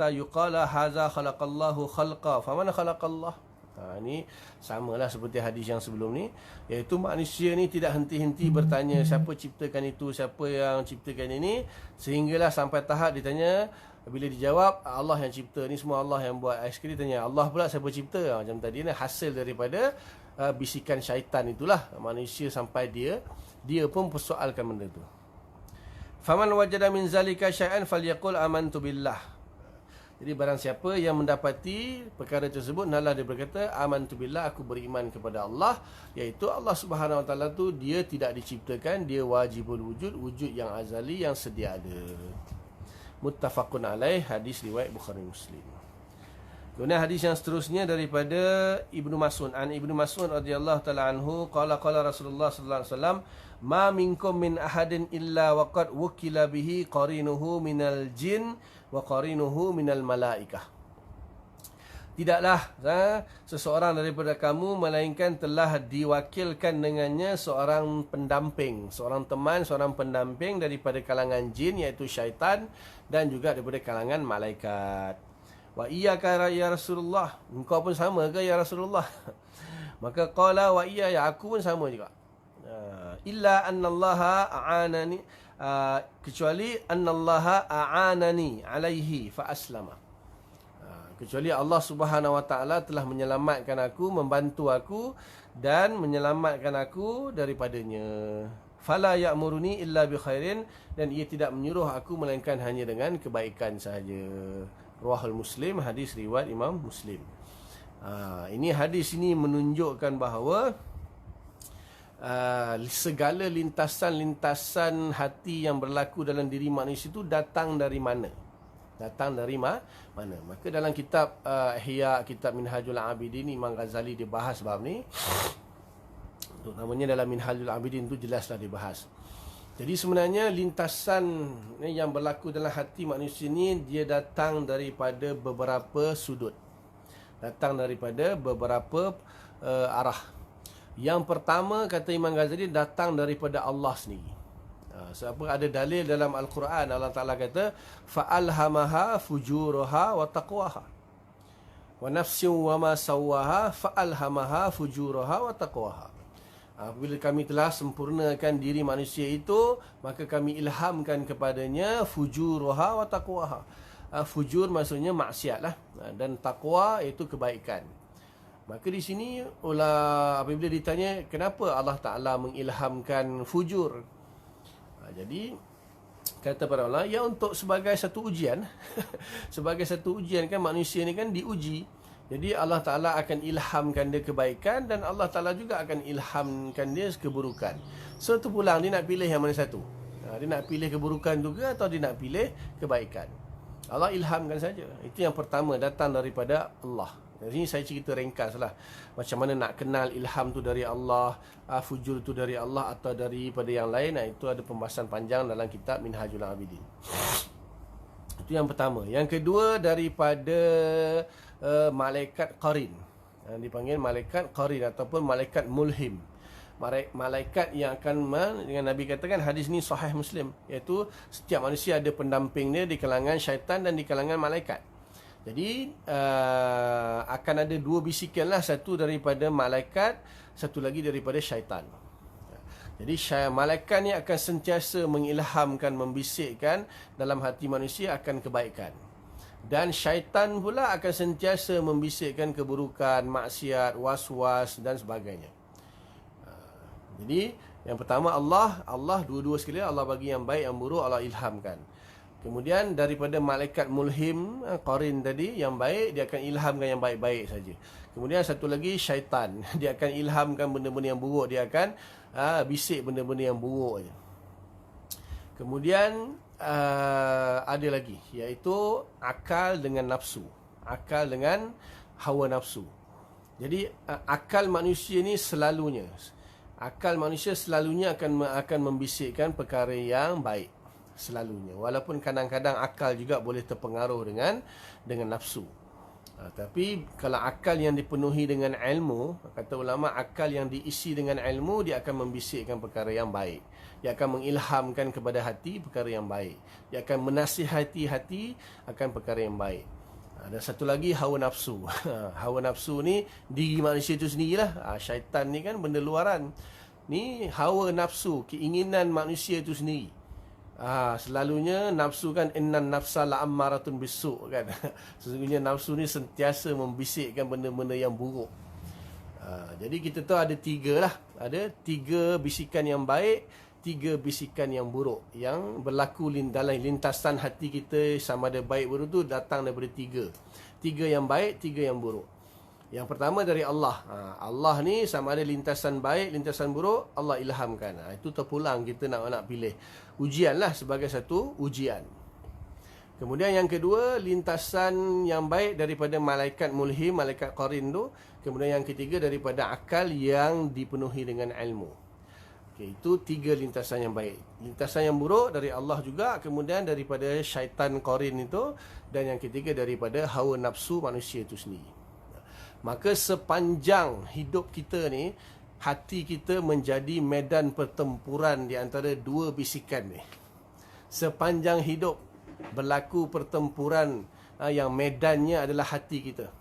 Speaker 1: yuqala hadza khalaqallahu khalqa faman khalaqallah. Ini samalah seperti hadis yang sebelum ni, iaitu manusia ni tidak henti-henti bertanya siapa ciptakan itu, siapa yang ciptakan ini, sehinggalah sampai tahap ditanya, bila dijawab Allah yang cipta, ni semua Allah yang buat. Sekali tanya Allah pula siapa cipta. Macam tadi ni hasil daripada bisikan syaitan itulah, manusia sampai dia pun persoalkan benda tu. Faman wajada min zalika syai'an falyaqul amantu billah. Jadi barang siapa yang mendapati perkara tersebut, hendaklah dia berkata amantu billah, aku beriman kepada Allah, iaitu Allah Subhanahu Wa Ta'ala tu dia tidak diciptakan, dia wajibul wujud, wujud yang azali, yang sedia ada. Muttafaqun alaih, hadis riwayat Bukhari Muslim. Kemudian hadis yang seterusnya daripada Ibnu Mas'ud, an Ibnu Mas'ud radhiyallahu taala anhu, qala Rasulullah sallallahu alaihi wasallam, ma minkum min ahadin illa waqad wukila bihi qarinuhu minal jin wa qarinuhu minal malaikah. Tidaklah seseorang daripada kamu melainkan telah diwakilkan dengannya seorang pendamping, seorang teman, seorang pendamping daripada kalangan jin, iaitu syaitan, dan juga daripada kalangan malaikat. Wa iyyaka ya Rasulullah, engkau pun sama ke ya Rasulullah? Maka qala wa iya, ya aku pun sama juga. Illa annallaha a'anani, kecuali annallaha a'anani alaihi fa aslama. Kecuali Allah Subhanahu wa taala telah menyelamatkan aku, membantu aku dan menyelamatkan aku daripadanya. Fala ya'muruni illa bi khairin, dan ia tidak menyuruh aku melainkan hanya dengan kebaikan sahaja. Riwayat Muslim, hadis riwayat Imam Muslim. Ini hadis ini menunjukkan bahawa segala lintasan-lintasan hati yang berlaku dalam diri manusia itu datang dari mana? Datang dari mana? Maka dalam kitab Ihya, kitab Minhajul Abidin, Imam Ghazali dia bahas bab ni. Namanya dalam Minhajul Abidin tu jelaslah dibahas. Jadi sebenarnya lintasan yang berlaku dalam hati manusia ni dia datang daripada beberapa sudut. Datang daripada beberapa arah. Yang pertama kata Imam Ghazali datang daripada Allah sendiri. Sebab ada dalil dalam Al-Quran, Allah Ta'ala kata fa'alhamaha fujuraha wa taqwaha wa nafsin wa ma sawwaha fa'alhamaha fujuraha wa taqwaha. Apabila kami telah sempurnakan diri manusia itu, maka kami ilhamkan kepadanya fujuraha wa taqwaha. Fujur maksudnya maksiat lah, dan taqwa itu kebaikan. Maka di sini apabila ditanya kenapa Allah Ta'ala mengilhamkan fujur, jadi kata para ulama, ya untuk sebagai satu ujian. Sebagai satu ujian kan, manusia ni kan diuji. Jadi Allah Ta'ala akan ilhamkan dia kebaikan, dan Allah Ta'ala juga akan ilhamkan dia keburukan. So tu pulang, dia nak pilih yang mana satu? Dia nak pilih keburukan juga atau dia nak pilih kebaikan? Allah ilhamkan saja. Itu yang pertama, datang daripada Allah. Di sini saya cerita ringkas lah macam mana nak kenal ilham tu dari Allah, fujur tu dari Allah atau daripada yang lain. Itu ada pembahasan panjang dalam kitab Minhajul Abidin. Itu yang pertama. Yang kedua daripada malaikat qarin. Dipanggil malaikat qarin ataupun malaikat mulhim. Malaikat yang akan dengan Nabi katakan, hadis ni sahih Muslim, iaitu setiap manusia ada pendamping dia di kalangan syaitan dan di kalangan malaikat. Jadi akan ada dua bisikan lah, satu daripada malaikat, satu lagi daripada syaitan. Jadi malaikat ni akan sentiasa mengilhamkan, membisikkan dalam hati manusia akan kebaikan. Dan syaitan pula akan sentiasa membisikkan keburukan, maksiat, was-was dan sebagainya. Jadi yang pertama Allah dua-dua sekali Allah bagi yang baik, yang buruk Allah ilhamkan. Kemudian daripada malaikat mulhim, qarin tadi, yang baik, dia akan ilhamkan yang baik-baik saja. Kemudian satu lagi syaitan, dia akan ilhamkan benda-benda yang buruk, dia akan bisik benda-benda yang buruk saja. Kemudian ada lagi, iaitu akal dengan nafsu. Akal dengan hawa nafsu. Jadi akal manusia ni selalunya akan membisikkan perkara yang baik. Selalunya, walaupun kadang-kadang akal juga boleh terpengaruh dengan nafsu. Tapi kalau akal yang dipenuhi dengan ilmu, kata ulama, akal yang diisi dengan ilmu, dia akan membisikkan perkara yang baik. Dia akan mengilhamkan kepada hati perkara yang baik. Dia akan menasihati hati akan perkara yang baik. Dan satu lagi, hawa nafsu. Hawa nafsu ni diri manusia itu sendirilah. Syaitan ni kan benda luaran. Ni hawa nafsu, keinginan manusia itu sendiri. Selalunya nafsu kan, innan nafsa la'ammaratun bisu' kan. Sesungguhnya nafsu ni sentiasa membisikkan benda-benda yang buruk. Jadi kita tahu ada tiga lah. Ada tiga bisikan yang baik, tiga bisikan yang buruk yang berlaku dalam lintasan hati kita. Sama ada baik buruk tu datang daripada tiga. Tiga yang baik, tiga yang buruk. Yang pertama dari Allah. Allah ni sama ada lintasan baik, lintasan buruk, Allah ilhamkan. Itu terpulang kita nak pilih. Ujian lah, sebagai satu ujian. Kemudian yang kedua, lintasan yang baik daripada malaikat mulhim, malaikat qarin tu. Kemudian yang ketiga daripada akal yang dipenuhi dengan ilmu. Itu tiga lintasan yang baik. Lintasan yang buruk dari Allah juga, kemudian daripada syaitan qarin itu, dan yang ketiga daripada hawa nafsu manusia itu sendiri. Maka sepanjang hidup kita ni, hati kita menjadi medan pertempuran di antara dua bisikan ni. Sepanjang hidup berlaku pertempuran yang medannya adalah hati kita.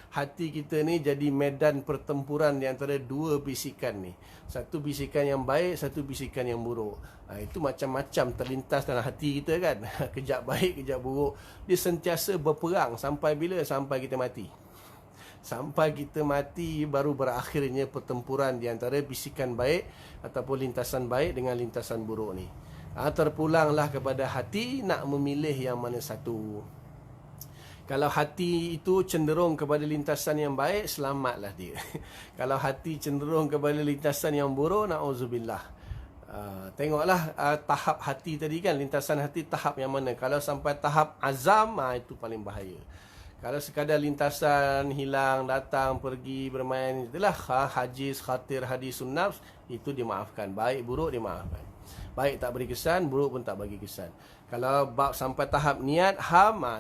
Speaker 1: hati kita ni jadi medan pertempuran di antara dua bisikan ni. Satu bisikan yang baik, satu bisikan yang buruk. Itu macam-macam terlintas dalam hati kita kan. Kejap baik, kejap buruk. Dia sentiasa berperang sampai bila? Sampai kita mati. Sampai kita mati baru berakhirnya pertempuran di antara bisikan baik ataupun lintasan baik dengan lintasan buruk ni. Terpulanglah kepada hati nak memilih yang mana satu. Kalau hati itu cenderung kepada lintasan yang baik, selamatlah dia. Kalau hati cenderung kepada lintasan yang buruk, na'udzubillah. Tengoklah tahap hati tadi kan, lintasan hati tahap yang mana. Kalau sampai tahap azam, itu paling bahaya. Kalau sekadar lintasan hilang, datang, pergi, bermain, itulah hajiz, khatir, hadisun nafs, itu dimaafkan. Baik, buruk dimaafkan. Baik tak beri kesan, buruk pun tak bagi kesan. Kalau bab sampai tahap niat,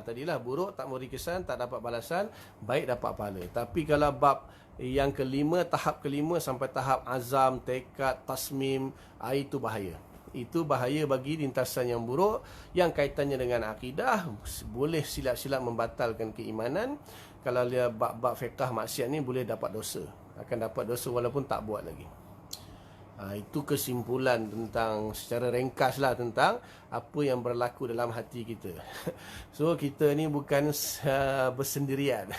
Speaker 1: tadilah buruk tak beri kesan, tak dapat balasan, baik dapat pahala. Tapi kalau bab yang kelima, tahap kelima sampai tahap azam, tekad, tasmim, itu bahaya. Itu bahaya bagi lintasan yang buruk yang kaitannya dengan akidah. Boleh silap-silap membatalkan keimanan. Kalau dia bab-bab fiqh maksiat ni boleh dapat dosa. Akan dapat dosa walaupun tak buat lagi. Itu kesimpulan tentang, secara ringkas lah, tentang apa yang berlaku dalam hati kita. So kita ni bukan bersendirian.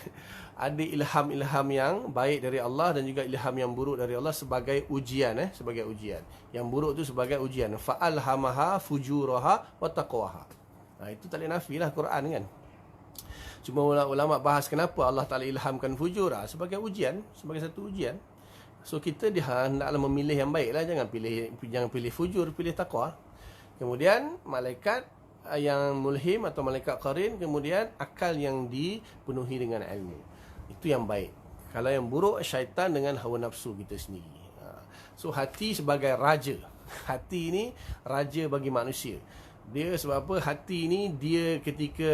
Speaker 1: Ada ilham-ilham yang baik dari Allah dan juga ilham yang buruk dari Allah sebagai ujian, sebagai ujian. Yang buruk tu sebagai ujian. Fa'alhamaha fujuraha wa taqwaha. Itu tak boleh nafilah Quran kan. Cuma ulama bahas kenapa Allah Taala ilhamkan fujur, sebagai ujian, sebagai satu ujian. So kita hendaklah memilih yang baik lah. Jangan pilih fujur, pilih taqwa. Kemudian malaikat yang mulhim atau malaikat qarin. Kemudian akal yang dipenuhi dengan ilmu. Itu yang baik. Kalau yang buruk, syaitan dengan hawa nafsu kita sendiri. So hati sebagai raja. Hati ni raja bagi manusia. Dia sebab apa? Hati ni dia ketika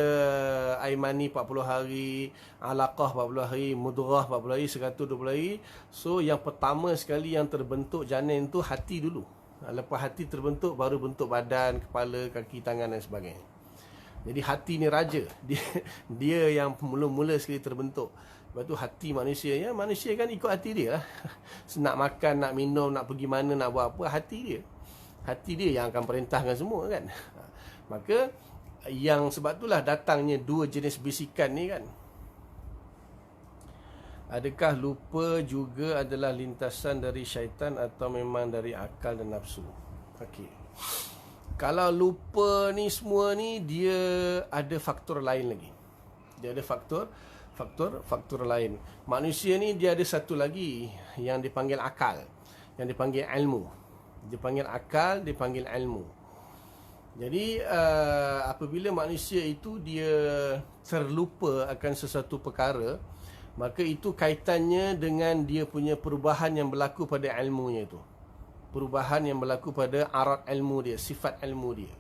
Speaker 1: air mani 40 hari, alaqah 40 hari, mudghah 40 hari, 120 hari. So yang pertama sekali yang terbentuk janin tu hati dulu. Lepas hati terbentuk, baru bentuk badan, kepala, kaki, tangan dan sebagainya. Jadi hati ni raja. Dia yang mula-mula sekali terbentuk. Lepas tu hati manusia, manusia kan ikut hati dia lah. Nak makan, nak minum, nak pergi mana, nak buat apa, hati dia. Hati dia yang akan perintahkan semua kan. Maka yang sebab itulah datangnya dua jenis bisikan ni kan. Adakah lupa juga adalah lintasan dari syaitan atau memang dari akal dan nafsu? Okey. Kalau lupa ni semua ni, dia ada faktor lain lagi. Dia ada faktor lain. Manusia ni dia ada satu lagi yang dipanggil akal, yang dipanggil ilmu. Dipanggil akal, dipanggil ilmu. Jadi apabila manusia itu dia terlupa akan sesuatu perkara, maka itu kaitannya dengan dia punya perubahan yang berlaku pada ilmunya itu. Perubahan yang berlaku pada arat ilmu dia, sifat ilmu dia.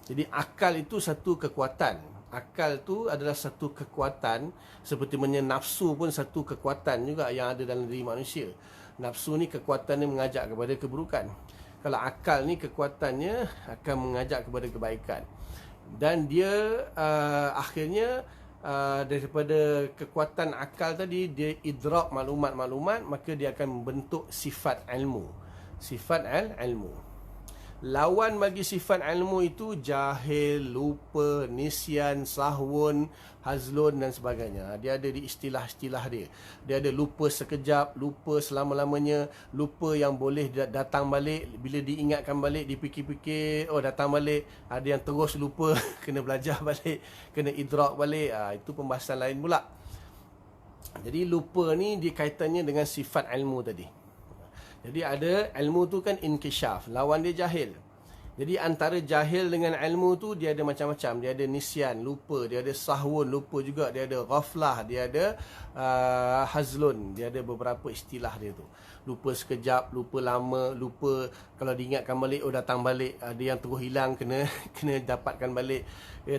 Speaker 1: Jadi akal itu satu kekuatan. Akal tu adalah satu kekuatan, seperti mana nafsu pun satu kekuatan juga yang ada dalam diri manusia. Nafsu ni kekuatannya mengajak kepada keburukan. Kalau akal ni kekuatannya akan mengajak kepada kebaikan. Dan dia akhirnya daripada kekuatan akal tadi, dia idrak maklumat-maklumat, maka dia akan membentuk sifat ilmu. Sifat ilmu. Lawan bagi sifat ilmu itu jahil, lupa, nisyan, sahwun, hazlun dan sebagainya. Dia ada di istilah-istilah dia. Dia ada lupa sekejap, lupa selama-lamanya, lupa yang boleh datang balik. Bila diingatkan balik, dipikir-pikir, datang balik. Ada yang terus lupa, kena belajar balik, kena idrak balik. Itu pembahasan lain pula. Jadi lupa ni dikaitannya dengan sifat ilmu tadi. Jadi ada ilmu tu kan inkisyaf, lawan dia jahil. Jadi antara jahil dengan ilmu tu dia ada macam-macam. Dia ada nisyan, lupa, dia ada sahwun, lupa juga, dia ada ghaflah, dia ada hazlun, dia ada beberapa istilah dia tu. Lupa sekejap, lupa lama, lupa kalau diingatkan balik, datang balik. Ada yang terus hilang, kena dapatkan balik.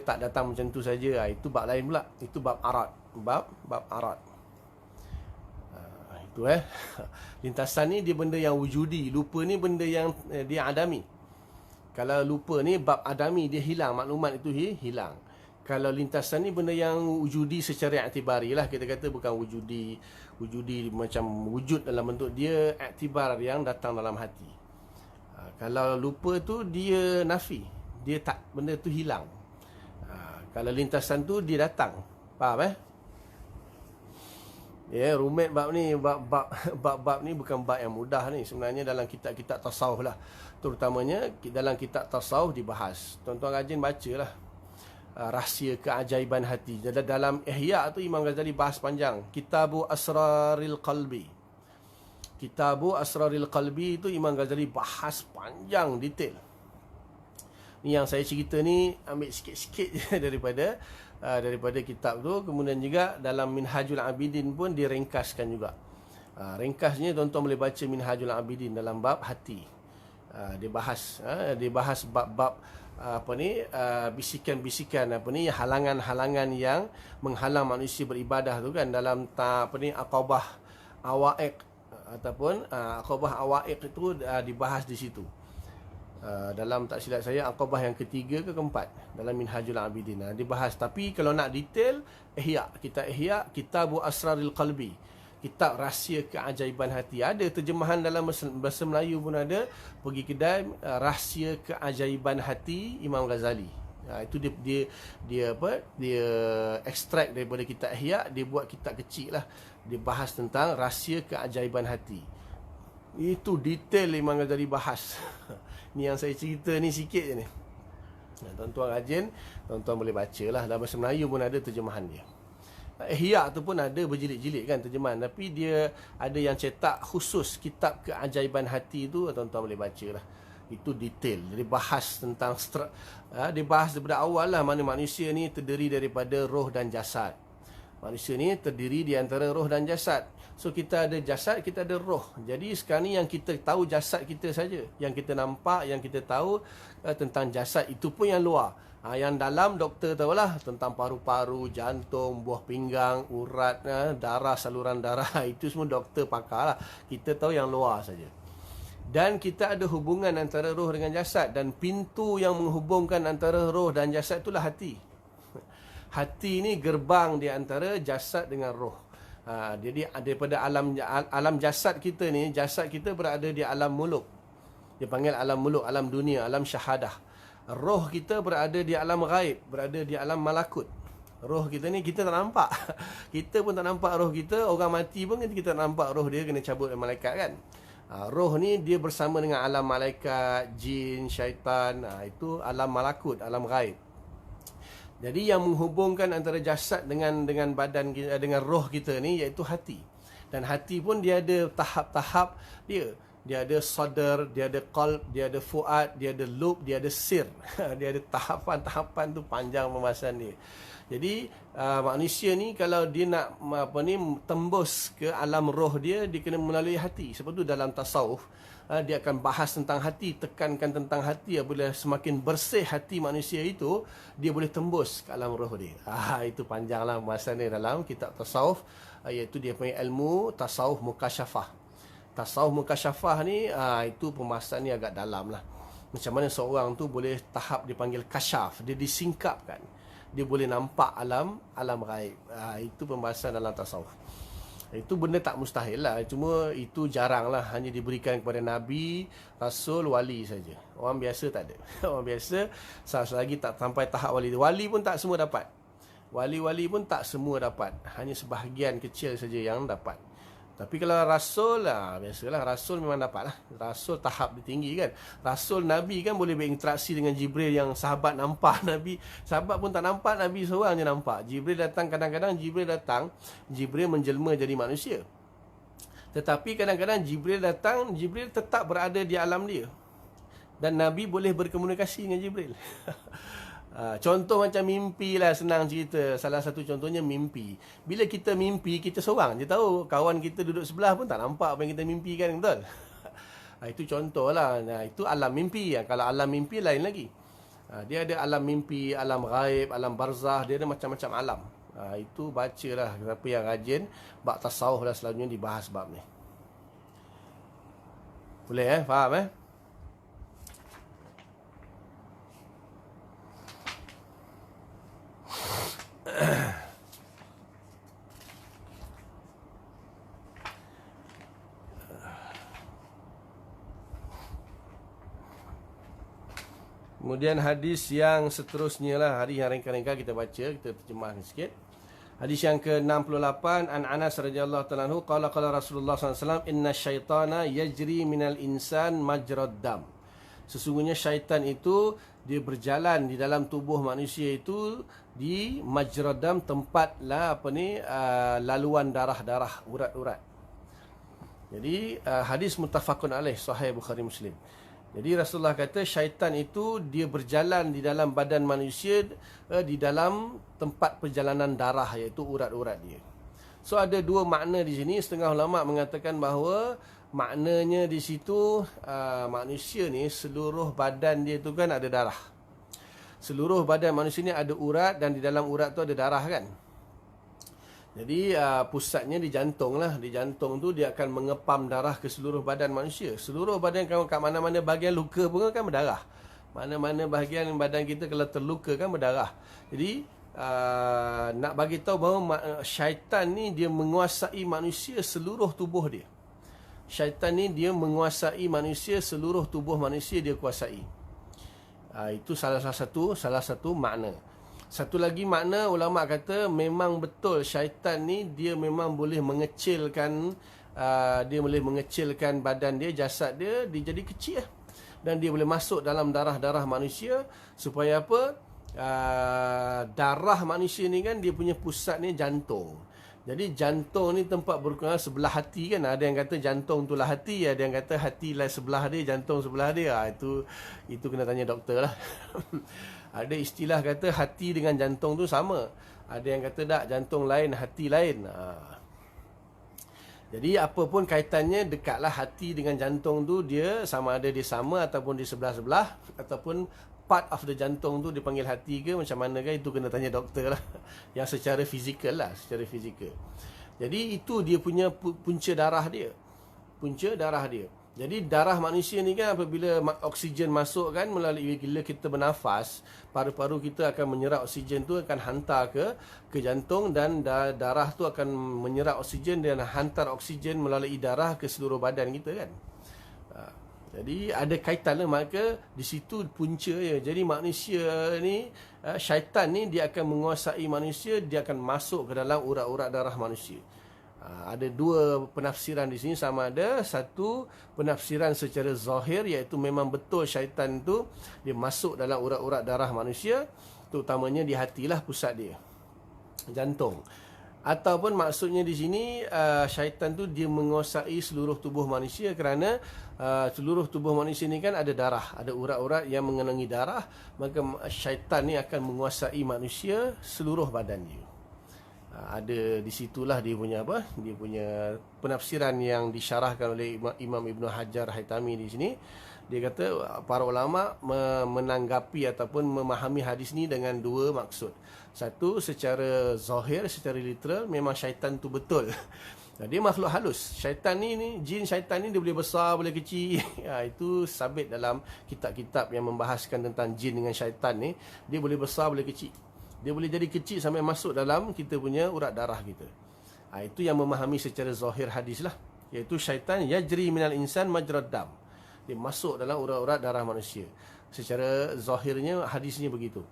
Speaker 1: Tak datang macam tu saja. Itu bab lain pula. Itu bab arat. Bab arat. Itu lintasan ni dia benda yang wujudi. Lupa ni benda yang dia adami. Kalau lupa ni bab adami, dia hilang, maklumat itu hilang. Kalau lintasan ni benda yang wujudi secara i'tibari lah, kita kata bukan wujudi macam wujud dalam bentuk dia, i'tibar yang datang dalam hati. Kalau lupa tu dia nafi, dia tak, benda tu hilang. Kalau lintasan tu dia datang. Faham Ya, rumit bab ni, bab ni bukan bab yang mudah ni. Sebenarnya dalam kitab-kitab tasawuf lah, terutamanya dalam kitab tasawuf dibahas. Tuan-tuan rajin bacalah rahsia keajaiban hati. Dalam Ihya tu Imam Ghazali bahas panjang. Kitabu Asraril Qalbi. Kitabu Asraril Qalbi itu Imam Ghazali bahas panjang, detail. Ni yang saya cerita ni ambil sikit-sikit je daripada kitab tu. Kemudian juga dalam Minhajul Abidin pun diringkaskan juga. Ringkasnya tuan-tuan boleh baca Minhajul Abidin dalam bab hati. Dia bahas bab-bab bisikan-bisikan halangan-halangan yang menghalang manusia beribadah tu kan, dalam aqabah awaiq ataupun aqabah awaiq itu dibahas di situ. Dalam tak silap saya aqabah yang ketiga ke keempat dalam Minhajul Abidin dibahas. Tapi kalau nak detail, kitab Ihya, Kitabu Asraril Qalbi, kitab rahsia keajaiban hati. Ada terjemahan dalam bahasa Melayu pun ada. Pergi kedai rahsia keajaiban hati Imam Ghazali. Itu dia ekstrak daripada kitab Ihya, dia buat kitab kecil lah. Dia bahas tentang rahsia keajaiban hati. Itu detail Imam Ghazali bahas. Ni yang saya cerita ni sikit je ni. Tuan-tuan rajin, tuan-tuan boleh baca lah. Dalam bahasa Melayu pun ada terjemahan dia. Ihya tu pun ada berjilid-jilid kan terjemahan, tapi dia ada yang cetak khusus kitab keajaiban hati tu, tuan-tuan boleh baca lah. Itu detail. Dia bahas tentang dia bahas daripada awal lah, mana manusia ni terdiri daripada roh dan jasad. Manusia ni terdiri di antara roh dan jasad. So kita ada jasad, kita ada roh. Jadi sekarang ni yang kita tahu jasad kita saja. Yang kita nampak, yang kita tahu tentang jasad itu pun yang luar. Yang dalam doktor tahulah tentang paru-paru, jantung, buah pinggang, urat, darah, saluran darah. Itu semua doktor pakar lah. Kita tahu yang luar saja. Dan kita ada hubungan antara roh dengan jasad. Dan pintu yang menghubungkan antara roh dan jasad itulah hati. Hati ni gerbang di antara jasad dengan roh. Jadi daripada alam jasad kita ni, jasad kita berada di alam muluk. Dia panggil alam muluk, alam dunia, alam syahadah. Roh kita berada di alam ghaib, berada di alam malakut. Roh kita ni kita tak nampak. Kita pun tak nampak roh kita. Orang mati pun kita tak nampak roh dia, kena cabut oleh malaikat kan. Roh ni dia bersama dengan alam malaikat, jin, syaitan. Itu alam malakut, alam ghaib. Jadi yang menghubungkan antara jasad dengan badan kita, dengan roh kita ni, iaitu hati. Dan hati pun dia ada tahap-tahap dia. Dia ada sadar, dia ada qalb, dia ada fuad, dia ada lub, dia ada sir. Dia ada tahapan-tahapan tu, panjang pembahasan dia. Jadi manusia ni kalau dia nak tembus ke alam roh dia kena melalui hati. Sebab tu dalam tasawuf dia akan bahas tentang hati, tekankan tentang hati. Apabila semakin bersih hati manusia itu, dia boleh tembus ke alam roh dia. Itu panjanglah pembahasan dia dalam kitab tasawuf, iaitu dia punya ilmu tasawuf mukasyafah. Tasawuf mukasyafah ni itu pembahasan ni agak dalam lah. Macam mana seorang tu boleh tahap dipanggil kasyaf, dia disingkapkan, dia boleh nampak alam ghaib. Itu pembahasan dalam tasawuf. Itu benda tak mustahil lah. Cuma itu jarang lah. Hanya diberikan kepada Nabi, Rasul, Wali saja. Orang biasa tak ada. Orang biasa selagi tak sampai tahap wali. Wali pun tak semua dapat. Wali-wali pun tak semua dapat. Hanya sebahagian kecil saja yang dapat. Tapi kalau Rasul lah, biasalah Rasul memang dapat lah. Rasul tahap dia tinggi kan. Rasul Nabi kan boleh berinteraksi dengan Jibril, yang sahabat nampak Nabi. Sahabat pun tak nampak, Nabi seorang je nampak. Jibril datang, kadang-kadang Jibril menjelma jadi manusia. Tetapi kadang-kadang Jibril datang, Jibril tetap berada di alam dia. Dan Nabi boleh berkomunikasi dengan Jibril. Contoh macam mimpi lah, senang cerita. Salah satu contohnya mimpi. Bila kita mimpi, kita seorang je tahu. Kawan kita duduk sebelah pun tak nampak apa yang kita mimpikan, betul? Itu contoh lah. Itu alam mimpi. Kalau alam mimpi lain lagi. Dia ada alam mimpi, alam ghaib, alam barzah. Dia ada macam-macam alam. Itu bacalah. Siapa yang rajin, bab tasawuf lah selalunya dibahas bab ni. Boleh faham Kemudian hadis yang seterusnya lah, hadis yang ringkas-ringkas kita baca, kita terjemahkan sikit. Hadis yang ke-68, an Anas radhiyallahu ta'ala anhu qala Rasulullah SAW, inna syaitana yajri minal insan majrad dam. Sesungguhnya syaitan itu dia berjalan di dalam tubuh manusia itu di majrad dam, tempatlah laluan darah-darah, urat-urat. Jadi hadis muttafaqun alaih, sahih Bukhari Muslim. Jadi Rasulullah kata syaitan itu dia berjalan di dalam badan manusia, di dalam tempat perjalanan darah, iaitu urat-urat dia. So ada dua makna di sini. Setengah ulama mengatakan bahawa maknanya di situ manusia ni seluruh badan dia tu kan ada darah. Seluruh badan manusia ni ada urat, dan di dalam urat tu ada darah kan. Jadi pusatnya di jantung lah. Di jantung tu dia akan mengepam darah ke seluruh badan manusia. Seluruh badan, kalau kat mana-mana bahagian luka pun kan berdarah. Mana-mana bahagian badan kita kalau terluka kan berdarah. Jadi nak bagi tahu bahawa syaitan ni dia menguasai manusia seluruh tubuh dia. Syaitan ni dia menguasai manusia, seluruh tubuh manusia dia kuasai. Itu salah satu makna. Satu lagi makna, ulama kata memang betul syaitan ni dia memang boleh mengecilkan badan dia, jasad dia jadi kecil lah. Dan dia boleh masuk dalam darah-darah manusia supaya apa? Darah manusia ni kan dia punya pusat ni jantung. Jadi jantung ni tempat berkenaan sebelah hati kan. Ada yang kata jantung tu lah hati, ada yang kata hati lah sebelah dia, jantung sebelah dia. Itu kena tanya doktor lah. Ada istilah kata hati dengan jantung tu sama. Ada yang kata tak, jantung lain, hati lain. Jadi apa pun kaitannya, dekatlah hati dengan jantung tu, dia sama ada dia sama ataupun di sebelah-sebelah, ataupun part of the jantung tu dipanggil hati ke macam mana kan, itu kena tanya doktor lah. Yang secara fizikal lah, secara fizikal. Jadi itu dia punya punca darah dia. Punca darah dia. Jadi darah manusia ni kan apabila oksigen masuk kan, melalui bila kita bernafas, paru-paru kita akan menyerap oksigen tu, akan hantar ke jantung, dan darah tu akan menyerap oksigen dan hantar oksigen melalui darah ke seluruh badan kita kan. Jadi ada kaitan lah, maka di situ punca ya. Jadi manusia ni, syaitan ni dia akan menguasai manusia, dia akan masuk ke dalam urat-urat darah manusia. Ada dua penafsiran di sini. Sama ada satu penafsiran secara zahir, iaitu memang betul syaitan tu dia masuk dalam urat-urat darah manusia, terutamanya di hatilah pusat dia, jantung. Ataupun maksudnya di sini syaitan tu dia menguasai seluruh tubuh manusia, kerana seluruh tubuh manusia ni kan ada darah, ada urat-urat yang mengenangi darah, maka syaitan ni akan menguasai manusia seluruh badan dia. Ada di situlah dia punya dia punya penafsiran yang disyarahkan oleh Imam Ibn Hajar Haytami di sini. Dia kata para ulama menanggapi ataupun memahami hadis ni dengan dua maksud. Satu, secara zahir, secara literal, memang syaitan tu betul. Dia makhluk halus. Syaitan ni jin syaitan ni dia boleh besar, boleh kecil. Itu sabit dalam kitab-kitab yang membahaskan tentang jin dengan syaitan ni. Dia boleh besar, boleh kecil. Dia boleh jadi kecil sampai masuk dalam kita punya urat darah kita. Itu yang memahami secara zahir hadis lah. Iaitu syaitan yajri minal insan majrad dam. Dia masuk dalam urat-urat darah manusia. Secara zahirnya hadisnya begitu.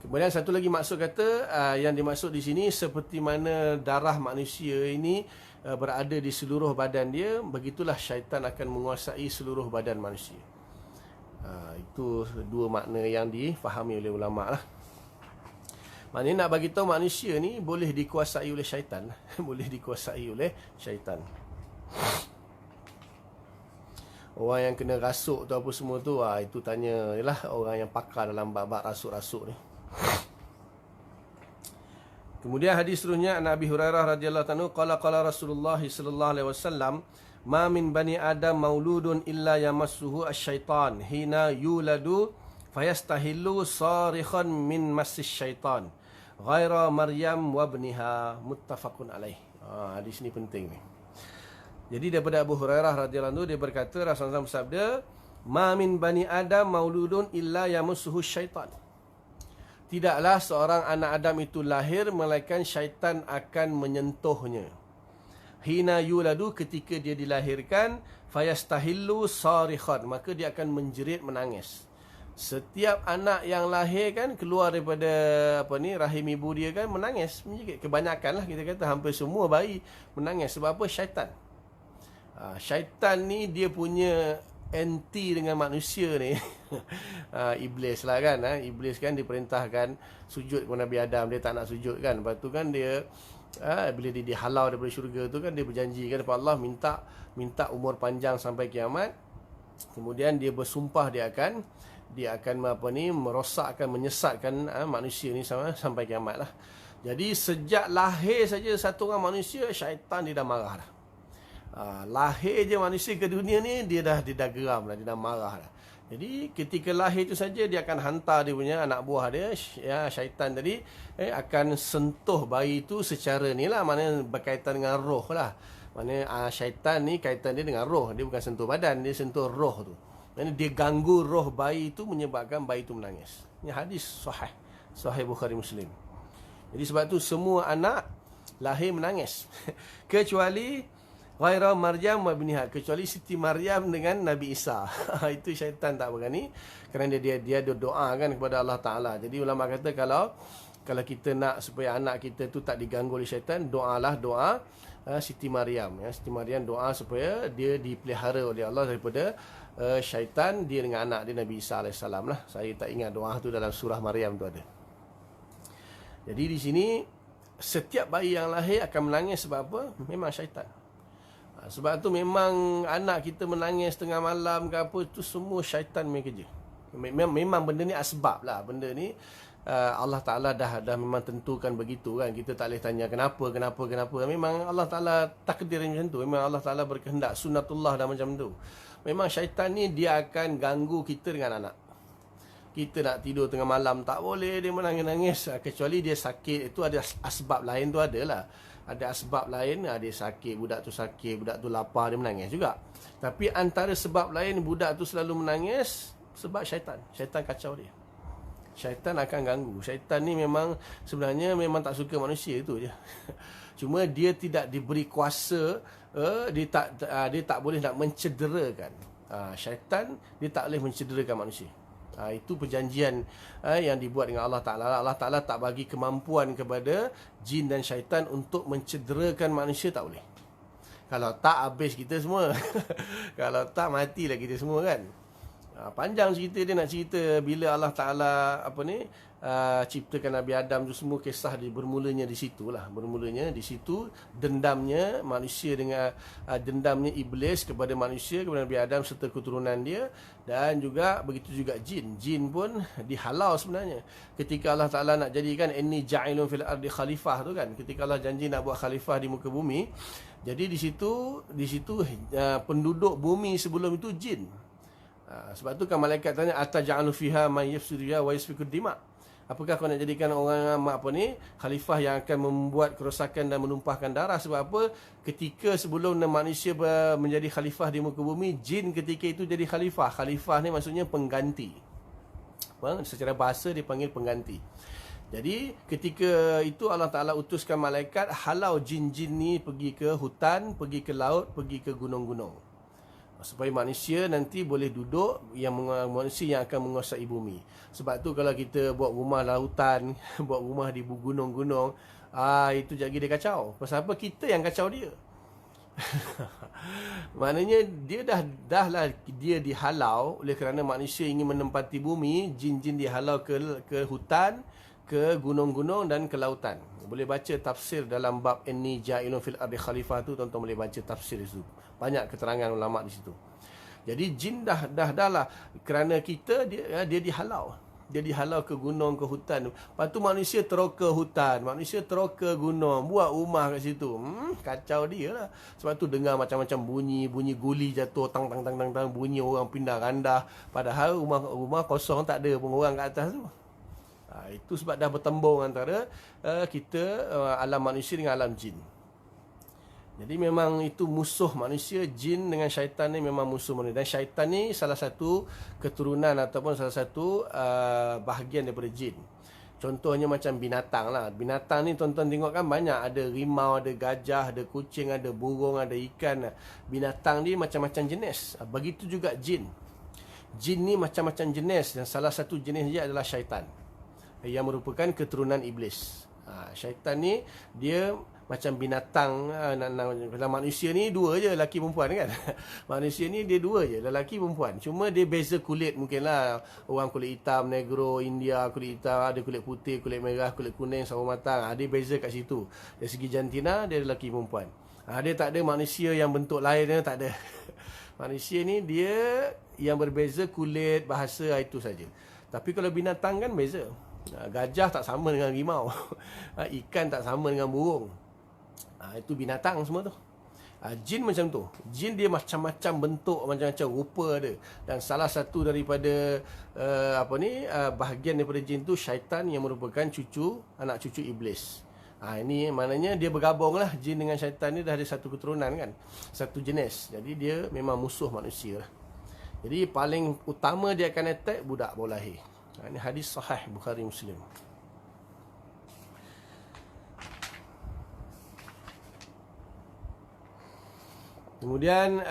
Speaker 1: Kemudian satu lagi maksud kata, yang dimaksud di sini, seperti mana darah manusia ini berada di seluruh badan dia, begitulah syaitan akan menguasai seluruh badan manusia. Itu dua makna yang difahami oleh ulama lah. Maknanya nak bagi tahu manusia ni boleh dikuasai oleh syaitan. Boleh dikuasai oleh syaitan. Orang yang kena rasuk tu apa semua tu, itu tanya lah orang yang pakar dalam bab rasuk-rasuk ni. Kemudian hadis seterusnya, Nabi Hurairah radhiyallahu anhu qala Rasulullah sallallahu alaihi wasallam, ma min bani adam mauludun illa yamassuhu asy-syaitan hina yuladu fayastahillu sarikhan min massis syaitan ghaira Maryam wa ibniha, muttafaqun alaih. Hadis ni penting ni. Jadi daripada Abu Hurairah radhiyallahu anhu, dia berkata, Rasulullah bersabda, ma min bani adam mauludun illa yamassuhu syaitan. Tidaklah seorang anak Adam itu lahir melainkan syaitan akan menyentuhnya. Hina yuladu, ketika dia dilahirkan, fayastahillu sarikhan, maka dia akan menjerit, menangis. Setiap anak yang lahir kan keluar daripada rahim ibu dia kan menangis. Kebanyakan lah kita kata hampir semua bayi menangis. Sebab apa? Syaitan. Syaitan ni dia punya anti dengan manusia ni. Iblis lah kan. Iblis kan diperintahkan sujud kepada Nabi Adam. Dia tak nak sujud kan. Lepas tu kan dia bila dia dihalau daripada syurga tu kan, dia berjanji kan kepada Allah, minta umur panjang sampai kiamat. Kemudian dia bersumpah dia akan merosakkan, menyesatkan manusia ni sampai kiamat lah. Jadi sejak lahir saja satu orang manusia, syaitan dia dah marah dah. Lahir je manusia ke dunia ni, dia dah geram lah, dia dah marah dah. Jadi ketika lahir tu saja dia akan hantar dia punya anak buah dia, syaitan tadi akan sentuh bayi tu secara ni lah, mana berkaitan dengan roh lah. Mana syaitan ni kaitan dia dengan roh, dia bukan sentuh badan, dia sentuh roh tu. Mana dia ganggu roh bayi tu menyebabkan bayi tu menangis. Ini hadis sahih Bukhari Muslim. Jadi sebab tu semua anak lahir menangis kecuali ghaira Maryam wa ibniha, kecuali Siti Maryam dengan Nabi Isa. Itu syaitan tak berani, kerana dia doa kan kepada Allah Taala. Jadi ulama kata kalau kita nak supaya anak kita tu tak diganggu oleh syaitan, doa Siti Maryam. Siti Maryam doa supaya dia dipelihara oleh Allah daripada syaitan, dia dengan anak dia Nabi Isa AS lah. Saya tak ingat doa tu dalam surah Maryam tu ada. Jadi di sini setiap bayi yang lahir akan menangis sebab apa? Memang syaitan. Sebab tu memang anak kita menangis tengah malam ke apa, tu semua syaitan main kerja. Memang benda ni asbab lah. Benda ni Allah Ta'ala dah memang tentukan begitu kan. Kita tak boleh tanya kenapa. Memang Allah Ta'ala takdir macam tu. Memang Allah Ta'ala berkehendak. Sunnatullah dah macam tu. Memang syaitan ni dia akan ganggu kita dengan anak. Kita nak tidur tengah malam tak boleh, dia menangis-nangis. Kecuali dia sakit, itu ada asbab lain tu adalah. Ada asbab lain, dia sakit, budak tu lapar, dia menangis juga. Tapi antara sebab lain budak tu selalu menangis sebab syaitan. Syaitan kacau dia. Syaitan akan ganggu. Syaitan ni memang sebenarnya memang tak suka manusia, itu je. Cuma dia tidak diberi kuasa, dia tak boleh nak mencederakan. Syaitan dia tak boleh mencederakan manusia. Itu perjanjian yang dibuat dengan Allah Ta'ala. Allah Ta'ala tak bagi kemampuan kepada jin dan syaitan untuk mencederakan manusia, tak boleh. Kalau tak, habis kita semua. Kalau tak, matilah kita semua kan. Panjang cerita dia nak cerita bila Allah Ta'ala ciptakan Nabi Adam tu, semua kisah dia bermulanya di situ lah. Bermulanya di situ dendamnya manusia dengan dendamnya iblis kepada manusia, kepada Nabi Adam serta keturunan dia. Dan juga begitu juga jin. Jin pun dihalau sebenarnya. Ketika Allah Ta'ala nak jadikan inni ja'ilun fil ardi khalifah tu kan. Ketika Allah janji nak buat khalifah di muka bumi. Jadi di situ penduduk bumi sebelum itu jin. Sebab tu kan malaikat tanya ataj'alu fiha may yafsidu wa yasfiku dima. Apakah kau nak jadikan orang khalifah yang akan membuat kerosakan dan menumpahkan darah? Sebab apa? Ketika sebelum manusia menjadi khalifah di muka bumi, jin ketika itu jadi khalifah. Khalifah ni maksudnya pengganti. Secara bahasa dipanggil pengganti. Jadi ketika itu Allah Ta'ala utuskan malaikat halau jin-jin ni pergi ke hutan, pergi ke laut, pergi ke gunung-gunung. Supaya manusia nanti boleh duduk, manusia yang akan menguasai bumi. Sebab tu kalau kita buat rumah lautan, buat rumah di gunung-gunung, itu jadi dia kacau. Pasal apa? Kita yang kacau dia. Maknanya dia dia dihalau oleh kerana manusia ingin menempati bumi. Jin-jin dihalau ke hutan, ke gunung-gunung dan ke lautan. Boleh baca tafsir dalam bab inni ja'ilun fil ardi khalifah tu, tuan-tuan boleh baca tafsir itu. Banyak keterangan ulama di situ. Jadi jin dah lah, kerana kita dia dihalau. Dia dihalau ke gunung, ke hutan. Lepas tu manusia teruk ke hutan, manusia teruk ke gunung, buat rumah kat situ. Kacau dia lah. Sebab tu dengar macam-macam bunyi guli jatuh, tang, bunyi orang pindah randah. Padahal rumah kosong, tak ada pun orang kat atas tu. Itu sebab dah bertembung antara kita, alam manusia dengan alam jin. Jadi memang itu musuh manusia. Jin dengan syaitan ni memang musuh manusia. Dan syaitan ni salah satu keturunan ataupun salah satu bahagian daripada jin. Contohnya macam binatang lah. Binatang ni tuan-tuan tengok kan banyak. Ada rimau, ada gajah, ada kucing, ada burung, ada ikan. Binatang ni macam-macam jenis. Begitu juga jin. Jin ni macam-macam jenis, dan salah satu jenis dia adalah syaitan, yang merupakan keturunan iblis. Syaitan ni dia macam binatang. Dalam manusia ni dua je, lelaki perempuan kan. Manusia ni dia dua je, lelaki perempuan. Cuma dia beza kulit mungkinlah. Orang kulit hitam, negro, India kulit hitam, ada kulit putih, kulit merah, kulit kuning, sawo matang. Dia beza kat situ. Dari segi jantina dia lelaki perempuan. Dia tak ada manusia yang bentuk lain dia, tak ada. Manusia ni dia yang berbeza kulit, bahasa, itu saja. Tapi kalau binatang kan beza. Gajah tak sama dengan harimau. Ikan tak sama dengan burung. Itu binatang semua tu. Jin macam tu. Jin dia macam-macam bentuk, macam-macam rupa ada. Dan salah satu daripada bahagian daripada jin tu syaitan, yang merupakan anak cucu iblis. Ini maknanya dia bergabung lah. Jin dengan syaitan ni dah ada satu keturunan kan, satu jenis. Jadi dia memang musuh manusia lah. Jadi paling utama dia akan attack budak baru lahir. Ini hadis sahih Bukhari Muslim. Kemudian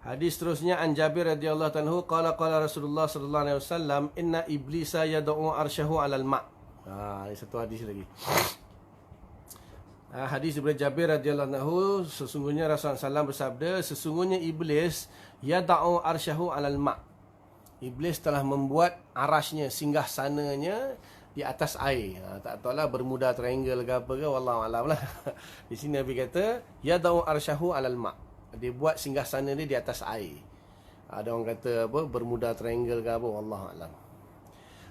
Speaker 1: hadis terusnya, an Jabir radhiyallahu anhu qala Rasulullah sallallahu alaihi wasallam, inna iblisa yad'u arsyahu 'alal ma'. Ini satu hadis lagi. Hadis daripada Jabir radhiyallahu anhu, sesungguhnya Rasulullah SAW bersabda, sesungguhnya iblis yad'u arsyahu 'alal ma'. Iblis telah membuat arasnya, singgah sananya di atas air. Tak tahulah bermuda triangle ke apa ke, wallahu alam lah. Di sini Nabi kata yadau arsyahu alal ma'. Dia buat singgah sana dia di atas air. Ada orang kata apa, bermuda triangle ke apa, wallahu alam.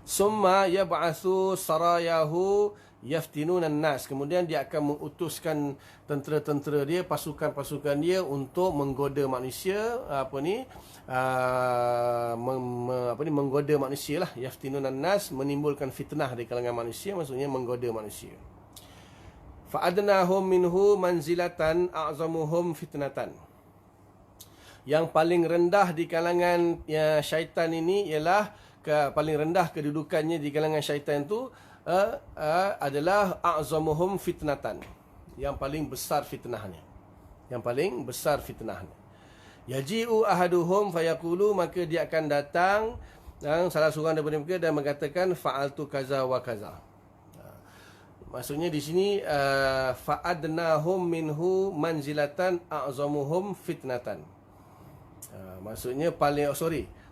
Speaker 1: Summa yab'atsu sarayahu yaftinuna an-nas. Kemudian dia akan mengutuskan tentera-tentera dia, pasukan-pasukan dia untuk menggoda manusia, menggoda manusia lah. Yaftinuna an-nas, menimbulkan fitnah di kalangan manusia, maksudnya menggoda manusia. Fa adnahum minhu manzilatan a'zamuhum fitnatan. Yang paling rendah di kalangan syaitan ini ialah paling rendah kedudukannya di kalangan syaitan itu adalah a'zamuhum fitnatan, yang paling besar fitnahnya. Yang paling besar fitnahnya. Yaji'u ahaduhum fayaqulu, maka dia akan datang salah seorang daripada mereka dan mengatakan fa'altu kaza wa kaza. Maksudnya di sini fa'adnahum minhu manzilatan a'zamuhum fitnatan. Maksudnya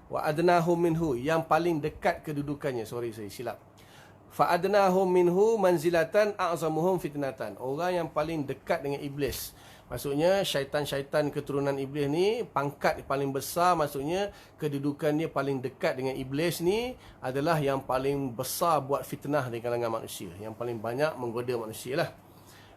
Speaker 1: wa adnahum minhu, yang paling dekat kedudukannya. Saya silap. Fa'adnahum minhu manzilatan a'zamuhum fitnatan. Orang yang paling dekat dengan iblis. Maksudnya syaitan-syaitan keturunan iblis ni, pangkat paling besar, maksudnya kedudukan dia paling dekat dengan iblis ni adalah yang paling besar buat fitnah di kalangan manusia, yang paling banyak menggoda manusia lah.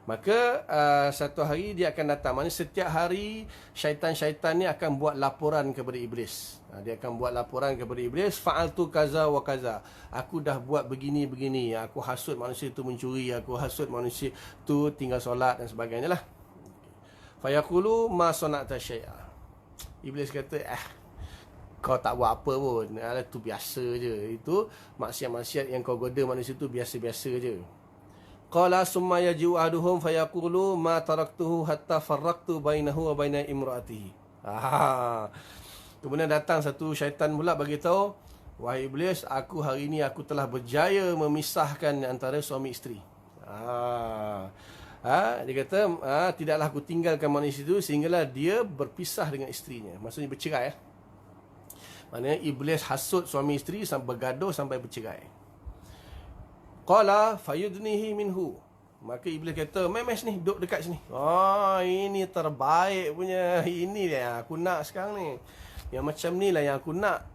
Speaker 1: Maka satu hari dia akan datang. Maksudnya setiap hari syaitan-syaitan ni akan buat laporan kepada iblis. Dia akan buat laporan kepada iblis, fa'altu kaza wa kaza. Aku dah buat begini-begini. Aku hasut manusia tu mencuri, aku hasut manusia tu tinggal solat dan sebagainya lah. Fayaqulu ma sana'ta syai'a. Iblis kata, kau tak buat apa pun. Itu biasa je. Itu maksiat-maksiat yang kau goda manusia tu biasa-biasa je. Qala summa yaji'u ahaduhum fayaqulu ma taraktuhu hatta farraqtu bainahu wa baina imraatihi. Kemudian datang satu syaitan pula bagi tahu, wahai iblis, aku hari ini aku telah berjaya memisahkan antara suami isteri. Dia kata tidaklah aku tinggalkan manusia itu sehinggalah dia berpisah dengan isterinya. Maksudnya bercerai. Maknanya iblis hasut suami isteri sampai bergaduh sampai bercerai. Qala fayudnihi minhu. Maka iblis kata, memes ni, duduk dekat sini. Ini terbaik punya. Ini yang aku nak sekarang ni. Yang macam ni lah yang aku nak.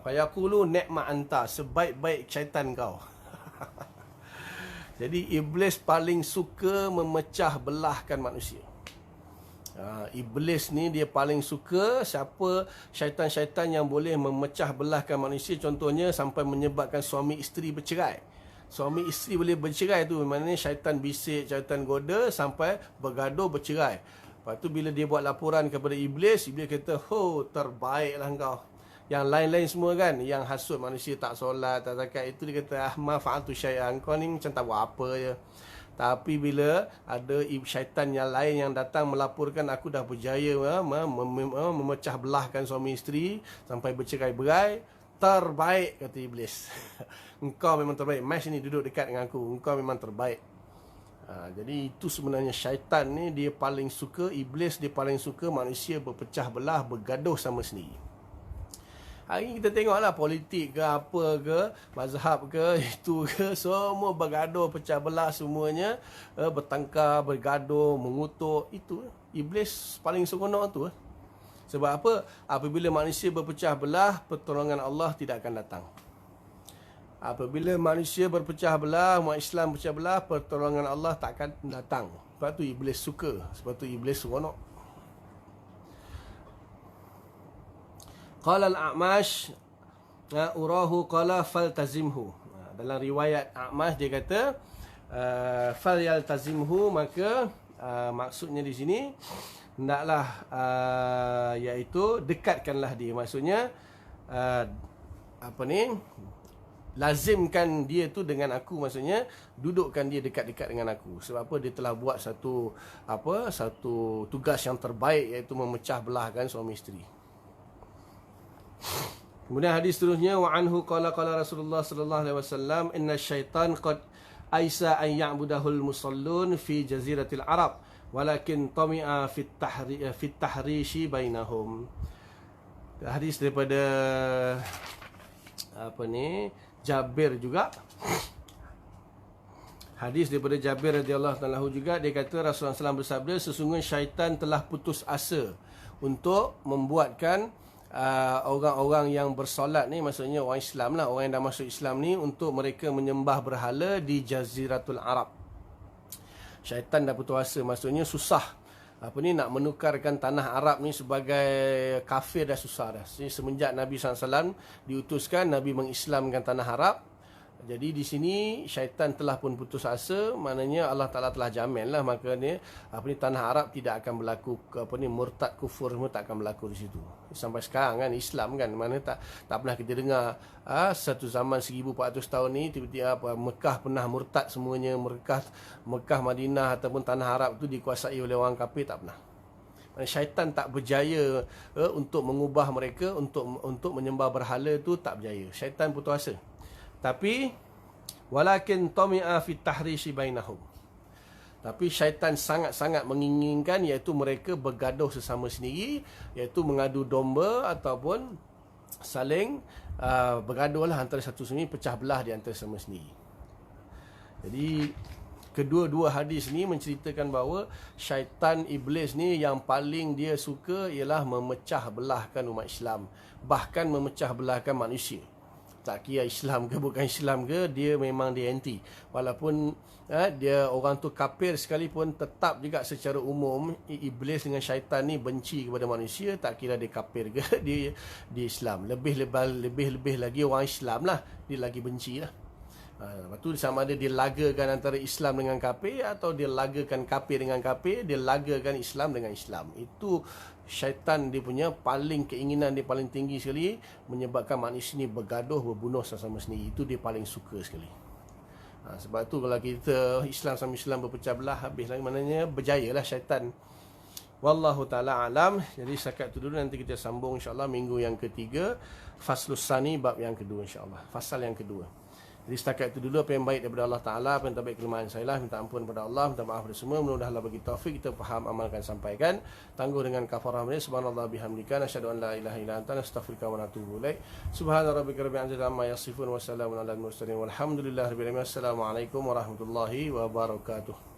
Speaker 1: Fayaqulu ni'ma anta, sebaik-baik syaitan kau. Jadi iblis paling suka memecah belahkan manusia. Iblis ni dia paling suka siapa syaitan-syaitan yang boleh memecah belahkan manusia. Contohnya sampai menyebabkan suami isteri bercerai. Suami isteri boleh bercerai tu, maknanya syaitan bisik, syaitan goda sampai bergaduh bercerai. Lepas tu bila dia buat laporan kepada iblis, iblis kata, terbaiklah kau. Yang lain-lain semua kan, yang hasut manusia tak solat, tak zakat, itu dia kata, ma fa'altu syai'an, kau ni macam tak buat apa je. Tapi bila ada syaitan yang lain yang datang melaporkan aku dah berjaya memecah belahkan suami isteri sampai bercerai-berai, terbaik, kata iblis. Engkau memang terbaik. Mai sini duduk dekat dengan aku. Engkau memang terbaik. Jadi itu sebenarnya syaitan ni dia paling suka, iblis dia paling suka manusia berpecah belah, bergaduh sama sendiri. Hari ni kita tengoklah politik ke apa ke, mazhab ke, itu ke, semua bergaduh, pecah belah semuanya, bertengkar, bergaduh, mengutuk. Itu iblis paling seronok tu. Sebab apa? Apabila manusia berpecah belah, pertolongan Allah tidak akan datang. Apabila manusia berpecah belah, umat Islam berpecah belah, pertolongan Allah tak akan datang. Sebab tu iblis suka, sebab tu iblis seronok. Qala al-A'mash urahu qala faltazimhu. Dalam riwayat A'mash dia kata fal yaltazimhu, maka maksudnya di sini hendaklah iaitu dekatkanlah dia. Maksudnya lazimkan dia tu dengan aku, maksudnya dudukkan dia dekat-dekat dengan aku. Sebab apa? Dia telah buat satu tugas yang terbaik, iaitu memecah belahkan suami isteri. Kemudian hadis seterusnya, wa anhu qala Rasulullah sallallahu alaihi wasallam, inna syaitan qad aisa an ya'budahul musallun fi jaziratil arab walakin tami'a fit tahrishi bainahum. Hadis daripada Jabir juga. Hadis daripada Jabir radhiyallahu ta'ala juga, dia kata Rasulullah SAW bersabda, sesungguhnya syaitan telah putus asa untuk membuatkan orang-orang yang bersolat ni, maksudnya orang Islam lah, orang yang dah masuk Islam ni, untuk mereka menyembah berhala di Jaziratul Arab. Syaitan dah putus asa, maksudnya susah nak menukarkan tanah Arab ni sebagai kafir dah susah dah. Semenjak Nabi SAW diutuskan, Nabi mengislamkan tanah Arab. Jadi di sini syaitan telah pun putus asa, maknanya Allah Taala telah jamin lah, maknanya tanah Arab tidak akan berlaku murtad kufur, semua tak akan berlaku di situ. Sampai sekarang kan Islam kan, mana tak pernah kita dengar satu zaman 1400 tahun ni tiba-tiba Mekah pernah murtad semuanya, Mekah Madinah ataupun tanah Arab tu dikuasai oleh orang kafir, tak pernah. Syaitan tak berjaya untuk mengubah mereka untuk menyembah berhala tu, tak berjaya. Syaitan putus asa. Tapi walakin tami'a fit tahrishi bainahum. Tapi syaitan sangat-sangat menginginkan, iaitu mereka bergaduh sesama sendiri, iaitu mengadu domba ataupun saling bergaduhlah antara satu sama lain, pecah belah di antara sama sendiri. Jadi kedua-dua hadis ni menceritakan bahawa syaitan iblis ni yang paling dia suka ialah memecah belahkan umat Islam, bahkan memecah belahkan manusia. Tak kira Islam ke bukan Islam ke, dia memang dia anti. Walaupun dia orang tu kafir sekalipun, tetap juga secara umum iblis dengan syaitan ni benci kepada manusia, tak kira dia kafir ke dia Islam. Lebih lagi orang Islam lah, dia lagi benci lah. Lepas tu sama ada dia lagakan antara Islam dengan kafir, atau dia lagakan kafir dengan kafir, dia lagakan Islam dengan Islam. Itu syaitan dia punya keinginan dia paling tinggi sekali, menyebabkan manusia ni bergaduh, berbunuh sama sendiri. Itu dia paling suka sekali. Sebab tu kalau kita Islam sama Islam berpecah belah, habis lagi, maknanya berjayalah syaitan. Wallahu ta'ala alam. Jadi setakat tu dulu, nanti kita sambung insyaAllah minggu yang ketiga, Faslus Sani, bab yang kedua insyaAllah, fasal yang kedua. Jadi setakat itu dulu apa yang baik daripada Allah Ta'ala, apa yang tak baik kelemahan saya lah. Minta ampun kepada Allah, minta maaf kepada semua. Mudah-mudahan Allah bagi taufik, kita faham, amalkan, sampaikan. Tangguh dengan kafarah ini. Subhanallah bihamdika, nasyhadu an la ilaha illa anta, nastaghfiruka wa natubu ilaik. Subhana rabbika rabbil izzati amma yasifun, wa salamun alal mursalin, walhamdulillahi rabbil alamin. Assalamualaikum warahmatullahi wabarakatuh.